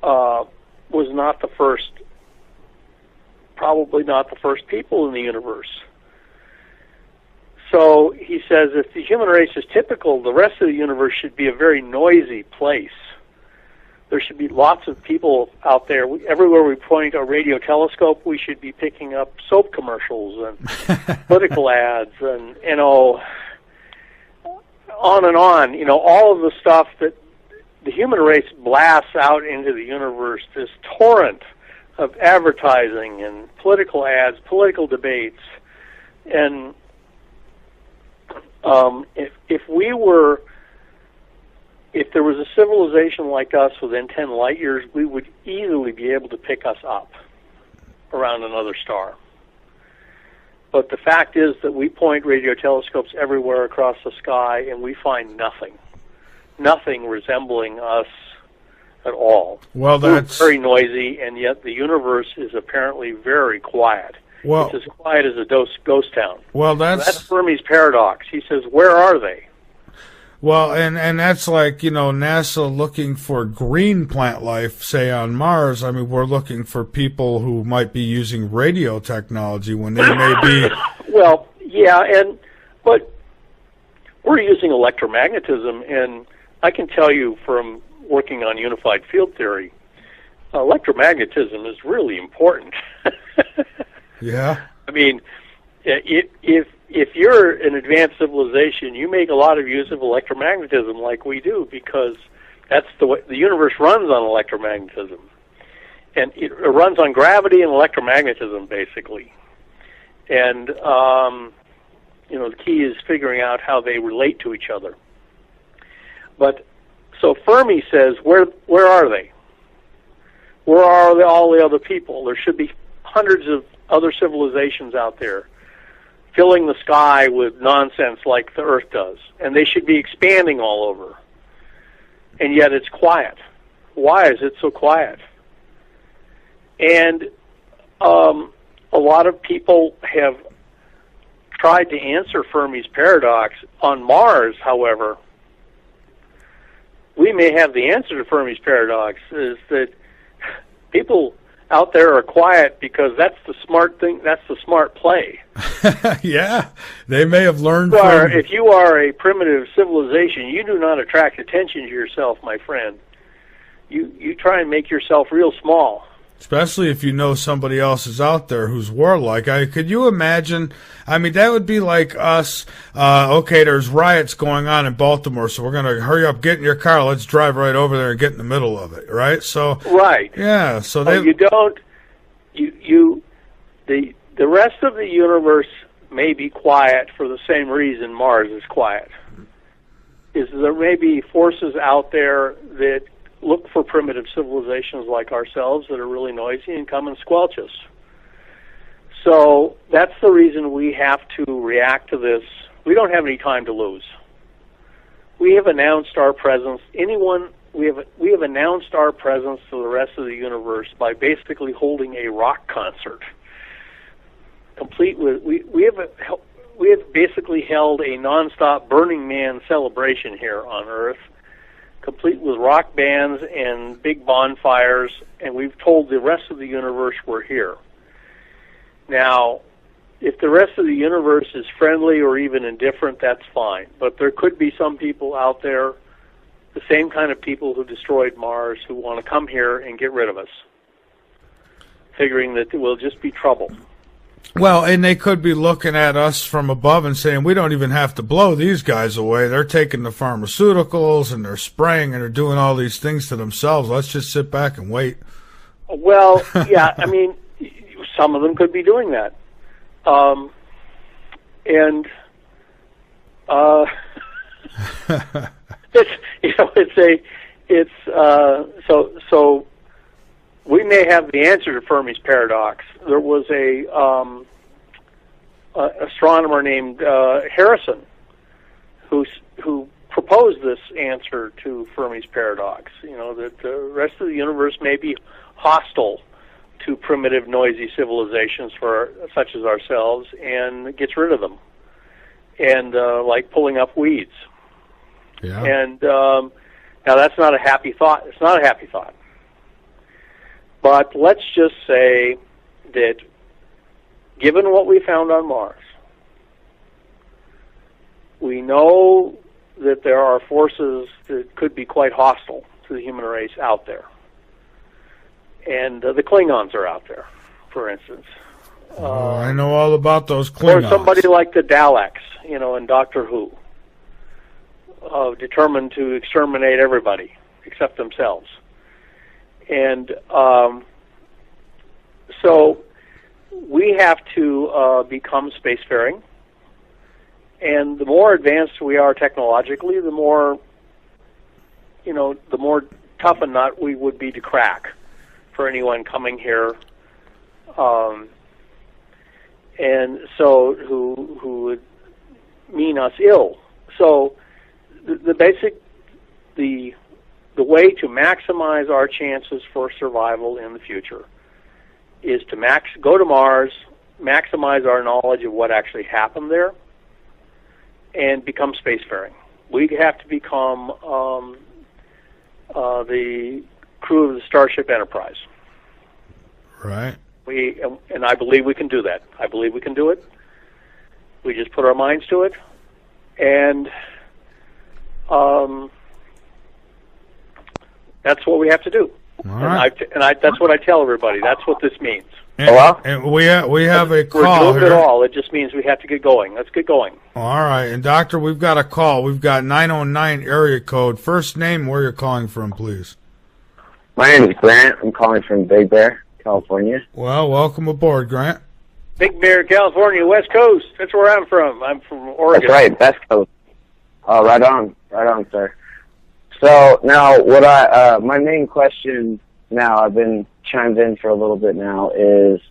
was not the first, probably not the first people in the universe. So he says if the human race is typical, the rest of the universe should be a very noisy place. There should be lots of people out there. Everywhere we point a radio telescope, we should be picking up soap commercials and political ads and, on and on. All of the stuff that the human race blasts out into the universe, this torrent of advertising and political ads, political debates, and if there was a civilization like us within 10 light years, we would easily be able to pick us up around another star. But the fact is that we point radio telescopes everywhere across the sky, and we find nothing resembling us at all. Well, that's very noisy, and yet the universe is apparently very quiet. Well, it's as quiet as a ghost town. Well, that's Fermi's paradox. He says, where are they? Well, and that's like, NASA looking for green plant life, say, on Mars. I mean, we're looking for people who might be using radio technology when they may be... Well, yeah, but we're using electromagnetism, and I can tell you from working on unified field theory, electromagnetism is really important. Yeah. I mean, if you're an advanced civilization, you make a lot of use of electromagnetism like we do, because that's the way the universe runs, on electromagnetism. And it runs on gravity and electromagnetism, basically. And, the key is figuring out how they relate to each other. But, so Fermi says, where are they? Where are all the other people? There should be hundreds of other civilizations out there filling the sky with nonsense like the Earth does, and they should be expanding all over. And yet it's quiet. Why is it so quiet? And a lot of people have tried to answer Fermi's paradox. On Mars, however, we may have the answer to Fermi's paradox, is that people out there are quiet because that's the smart thing, that's the smart play. Yeah, they may have learned If you are a primitive civilization, you do not attract attention to yourself, my friend. You try and make yourself real small. Especially if you know somebody else is out there who's warlike. Could you imagine? I mean, that would be like us. Okay, there's riots going on in Baltimore, so we're going to hurry up, get in your car, let's drive right over there and get in the middle of it, right? So right, yeah. So the rest of the universe may be quiet for the same reason Mars is quiet. Is there may be forces out there that look for primitive civilizations like ourselves that are really noisy and come and squelch us. So that's the reason we have to react to this. We don't have any time to lose. We have announced our presence. We have announced our presence to the rest of the universe by basically holding a rock concert, complete with we have basically held a nonstop Burning Man celebration here on Earth, complete with rock bands and big bonfires, and we've told the rest of the universe we're here. Now, if the rest of the universe is friendly or even indifferent, that's fine. But there could be some people out there, the same kind of people who destroyed Mars, who want to come here and get rid of us, figuring that it will just be trouble. Well, and they could be looking at us from above and saying, we don't even have to blow these guys away. They're taking the pharmaceuticals and they're spraying and they're doing all these things to themselves. Let's just sit back and wait. Well, yeah, I mean, some of them could be doing that. So we may have the answer to Fermi's paradox. There was a astronomer named Harrison who proposed this answer to Fermi's paradox. That the rest of the universe may be hostile to primitive, noisy civilizations such as ourselves, and gets rid of them, and like pulling up weeds. Yeah. And now that's not a happy thought. It's not a happy thought. But let's just say that, given what we found on Mars, we know that there are forces that could be quite hostile to the human race out there. And the Klingons are out there, for instance. I know all about those Klingons. Or somebody like the Daleks, in Doctor Who, determined to exterminate everybody except themselves. And So we have to become spacefaring, and the more advanced we are technologically, the more tough a nut we would be to crack for anyone coming here, and so who would mean us ill. So the way to maximize our chances for survival in the future is to go to Mars, maximize our knowledge of what actually happened there, and become spacefaring. We have to become the crew of the Starship Enterprise. Right. And I believe we can do that. I believe we can do it. We just put our minds to it, and that's what we have to do. All right. That's what I tell everybody. That's what this means. Hello? And we have a call We're doing here. it all. It just means we have to get going. Let's get going. All right. And, Doctor, we've got a call. We've got 909 area code. First name, where you're calling from, please. My name is Grant. I'm calling from Big Bear, California. Well, welcome aboard, Grant. Big Bear, California, West Coast. That's where I'm from. I'm from Oregon. That's right, West Coast. Oh, right on, sir. So now, my main question now, I've been chimed in for a little bit now, is,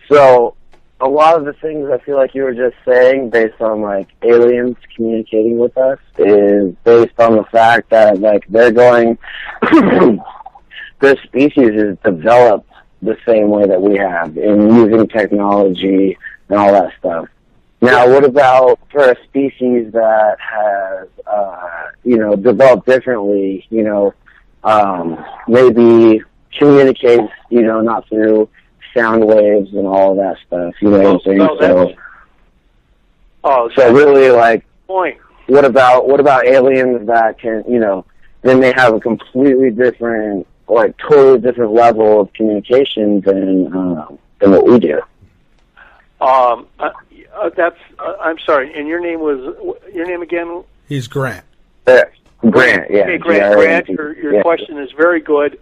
so a lot of the things I feel like you were just saying, based on like aliens communicating with us, is based on the fact that like they're going, their species is developed the same way that we have in using technology and all that stuff. Now, what about for a species that has, developed differently, maybe communicates, not through sound waves and all of that stuff, you know what I'm saying? So really, like, point. What about aliens that can, then they have a completely different, like, totally different level of communication than what we do? I'm sorry, and your name again? He's Grant. Grant, yeah. Okay, Grant, your question is very good.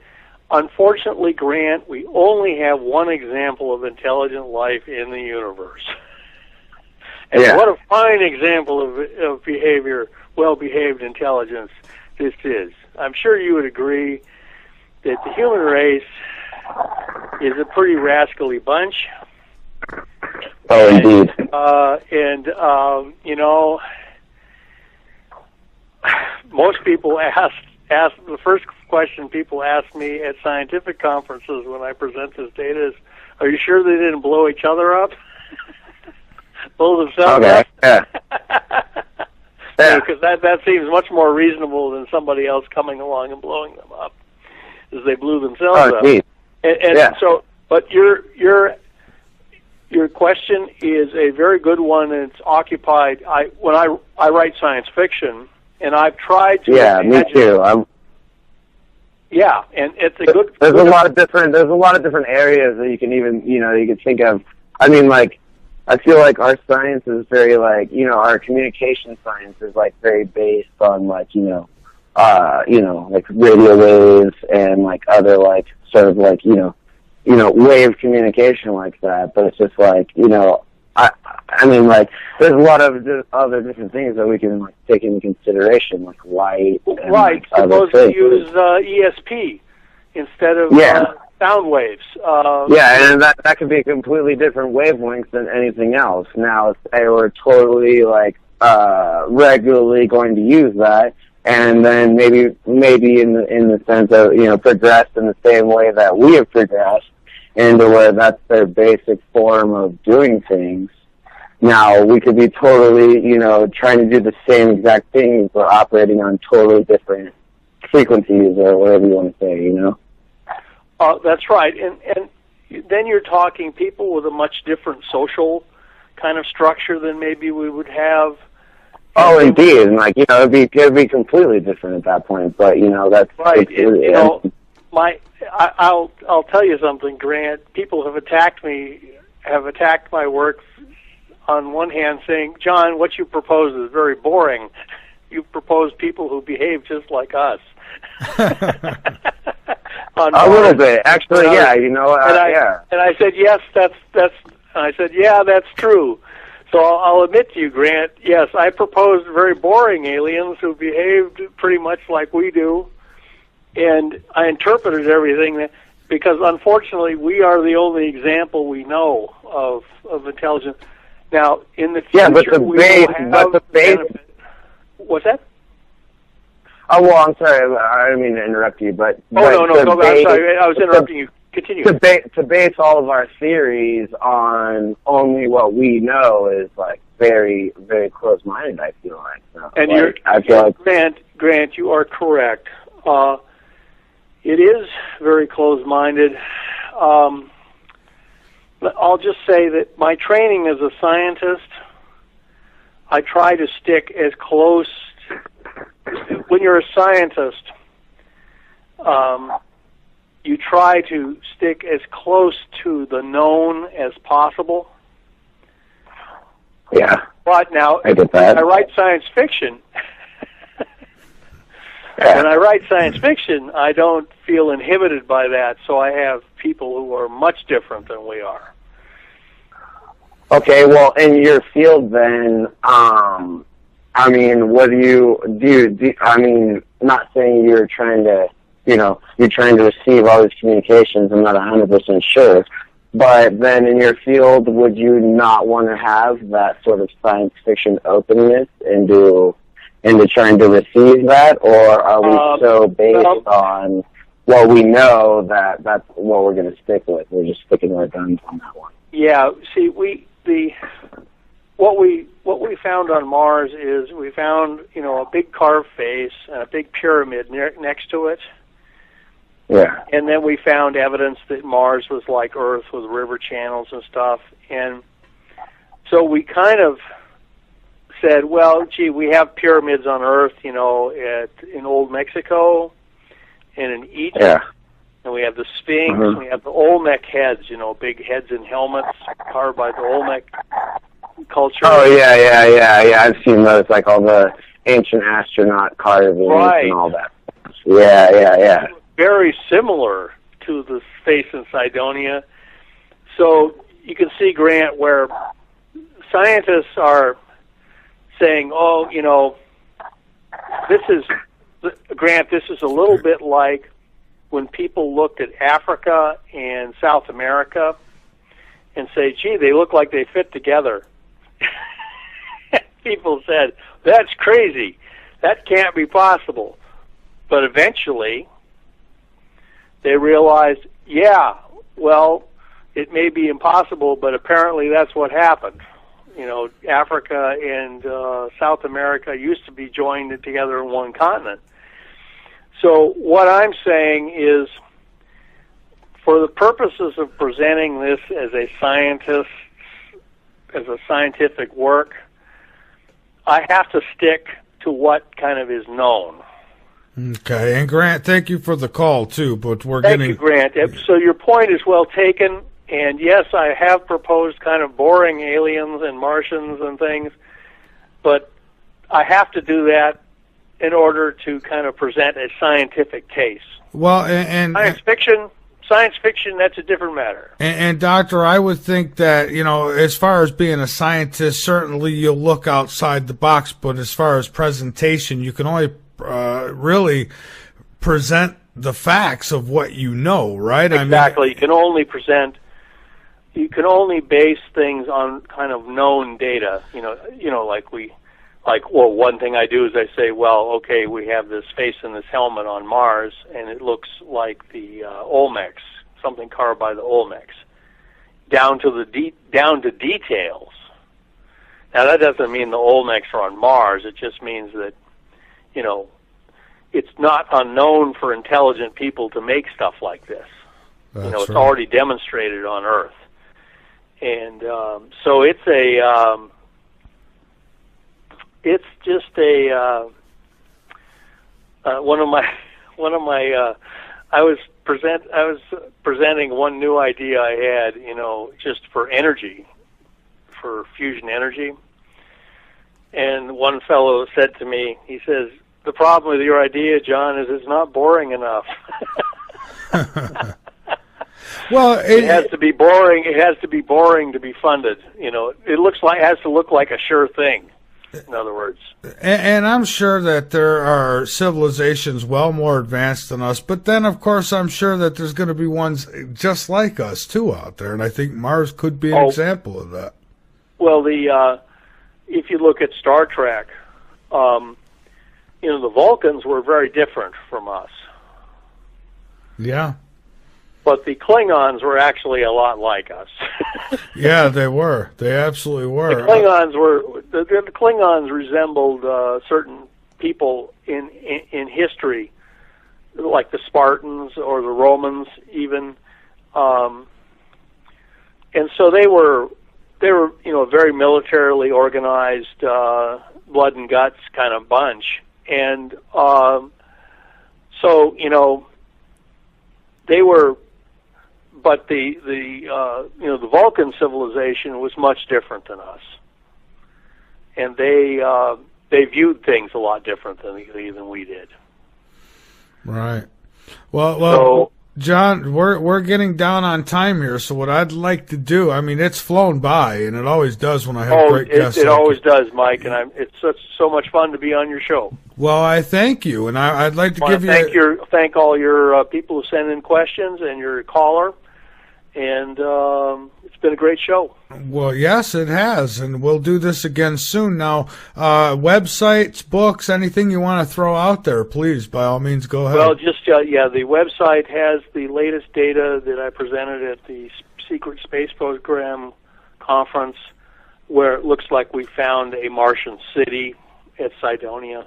Unfortunately, Grant, we only have one example of intelligent life in the universe. And what a fine example of behavior, well-behaved intelligence this is. I'm sure you would agree that the human race is a pretty rascally bunch. Oh, indeed. Most people ask the first question people ask me at scientific conferences when I present this data is, "Are you sure they didn't blow each other up? Blow themselves up?" Yeah. Because that seems much more reasonable than somebody else coming along and blowing them up, as they blew themselves up. Indeed. But your question is a very good one, and it's occupied. When I write science fiction, and I've tried to. Yeah, me too. Yeah, and it's a good. There's a lot of different areas that you can even you can think of. I mean, like, I feel like our science is very like our communication science is like very based on like like radio waves and like other like sort of like wave communication like that. But it's just like I mean, like, there's a lot of other different things that we can like take into consideration, like light. And, right. Like, suppose we use ESP instead of sound waves. And that could be a completely different wavelength than anything else. Now, if they were totally like regularly going to use that, and then maybe in the sense of progressed in the same way that we have progressed, into where that's their basic form of doing things. Now, we could be totally, trying to do the same exact thing, but operating on totally different frequencies or whatever you want to say, That's right. And then you're talking people with a much different social kind of structure than maybe we would have. Oh, indeed. And like, it'd be completely different at that point, but, that's right. I'll tell you something, Grant. People have attacked my work on one hand saying, "John, what you propose is very boring. You propose people who behave just like us." on A Mars. little bit, actually. Yeah, you know. Yeah. And I said, yes, that's. And I said, yeah, that's true. So I'll admit to you, Grant. Yes, I proposed very boring aliens who behaved pretty much like we do, and I interpreted everything because unfortunately we are the only example we know of intelligence. Now, in the future, but the we base, will have but the base. What's that? Oh well, I'm sorry. I didn't mean to interrupt you, but No, I'm sorry. I was interrupting you. Continue. To base all of our theories on only what we know is like very, very close-minded. I feel like. So, and like, I feel like Grant, you are correct. It is very close-minded. I'll just say that my training as a scientist, I try to stick as close. When you're a scientist, you try to stick as close to the known as possible. Yeah. But now, I get that. I write science fiction. Yeah. When I write science fiction, I don't feel inhibited by that, so I have people who are much different than we are. Okay, well, in your field then, I mean, what do you I mean, not saying you're trying to, you're trying to receive all these communications, I'm not 100% sure, but then in your field, would you not want to have that sort of science fiction openness into trying to receive that, or are we so based on what we know that that's what we're going to stick with? We're just sticking our guns on that one. Yeah, see, what we found on Mars is we found, a big carved face and a big pyramid next to it. Yeah. And then we found evidence that Mars was like Earth with river channels and stuff. And so we kind of said, well, gee, we have pyramids on Earth, in Old Mexico and in Egypt. Yeah. And we have the Sphinx, and we have the Olmec heads, big heads and helmets carved by the Olmec culture. Oh, yeah. I've seen those, like all the ancient astronaut carvings and all that. Yeah. Very similar to the face in Cydonia. So you can see, Grant, where scientists are saying, this is a little bit like when people looked at Africa and South America and say, gee, they look like they fit together. People said, that's crazy. That can't be possible. But eventually, they realized, yeah, well, it may be impossible, but apparently that's what happened. Africa and South America used to be joined together in one continent. So what I'm saying is, for the purposes of presenting this as a scientist, as a scientific work, I have to stick to what kind of is known. Okay, and Grant, thank you for the call, too, but Thank you, Grant. So your point is well taken, and yes, I have proposed kind of boring aliens and Martians and things, but I have to do that in order to kind of present a scientific case. Well, and science fiction, that's a different matter. And Doctor, I would think that, as far as being a scientist, certainly you'll look outside the box, but as far as presentation, you can only really present the facts of what you know, right? Exactly. You can only base things on kind of known data. One thing I do is I say, well, okay, we have this face and this helmet on Mars, and it looks like the Olmecs, something carved by the Olmecs, down to details. Now, that doesn't mean the Olmecs are on Mars. It just means that, it's not unknown for intelligent people to make stuff like this. It's right. already demonstrated on Earth. And so it's just one of my I was presenting one new idea I had, just for energy, for fusion energy. And one fellow said to me, he says, the problem with your idea, John, is it's not boring enough. Well, it has to be boring. It has to be boring to be funded. You know, it has to look like a sure thing. In other words, and I'm sure that there are civilizations well more advanced than us, but then, of course, I'm sure that there's going to be ones just like us too out there, and I think Mars could be an example of that. Well, if you look at Star Trek, the Vulcans were very different from us. Yeah. But the Klingons were actually a lot like us. Yeah, they were. They absolutely were. The Klingons resembled certain people in history, like the Spartans or the Romans, even. And so they were a very militarily organized, blood and guts kind of bunch, and they were. But the Vulcan civilization was much different than us, and they viewed things a lot different than we did. Right. Well, John, we're getting down on time here. So what I'd like to do, I mean, it's flown by, and it always does when I have great guests. It always does, Mike, and it's so much fun to be on your show. Well, I thank you, and I'd like to give you thank all your people who send in questions and your caller. And it's been a great show. Well, yes, it has, and we'll do this again soon. Now, websites, books, anything you want to throw out there, please, by all means, go ahead. Well, the website has the latest data that I presented at the Secret Space Program conference, where it looks like we found a Martian city at Cydonia.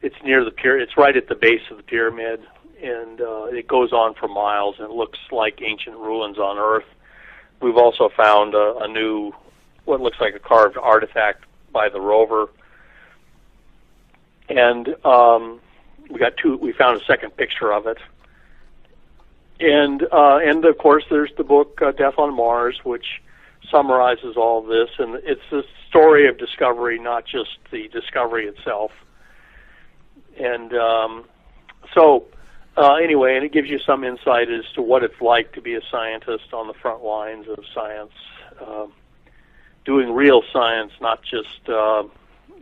It's near the pyramid. It's right at the base of the pyramid. And it goes on for miles, and it looks like ancient ruins on Earth. We've also found a new, what looks like a carved artifact by the rover, and we found a second picture of it. And of course, there's the book Death on Mars, which summarizes all of this, and it's a story of discovery, not just the discovery itself. And anyway, and it gives you some insight as to what it's like to be a scientist on the front lines of science, doing real science, not just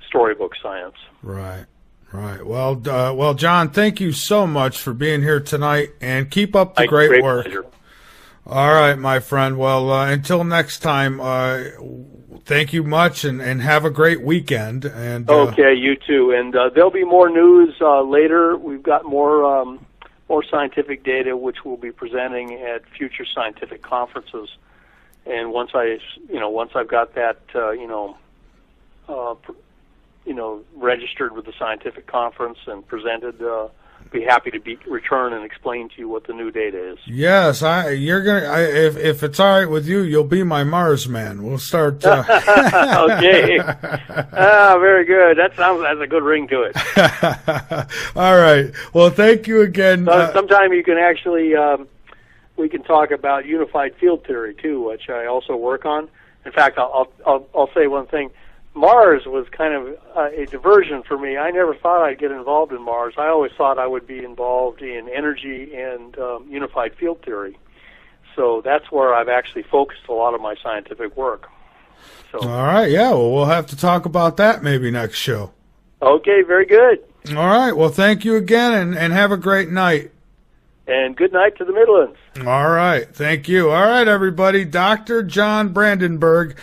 storybook science. Right. Well, John, thank you so much for being here tonight, and keep up the great work. Pleasure. All right, my friend. Well, until next time, thank you much, and have a great weekend. And okay, you too. And there'll be more news later. We've got more scientific data, which we'll be presenting at future scientific conferences. And once I've got that, registered with the scientific conference and presented, be happy to return and explain to you what the new data is. Yes, if it's all right with you, you'll be my Mars man. We'll start. Okay. Very good. That has a good ring to it. All right. Well, thank you again. Sometime you can actually, we can talk about unified field theory too, which I also work on. In fact, I'll say one thing. Mars was kind of a diversion for me. I never thought I'd get involved in Mars. I always thought I would be involved in energy and unified field theory. So that's where I've actually focused a lot of my scientific work. So. All right, yeah, well, we'll have to talk about that maybe next show. Okay, very good. All right, well, thank you again, and have a great night. And good night to the Midlands. All right, thank you. All right, everybody, Dr. John Brandenburg.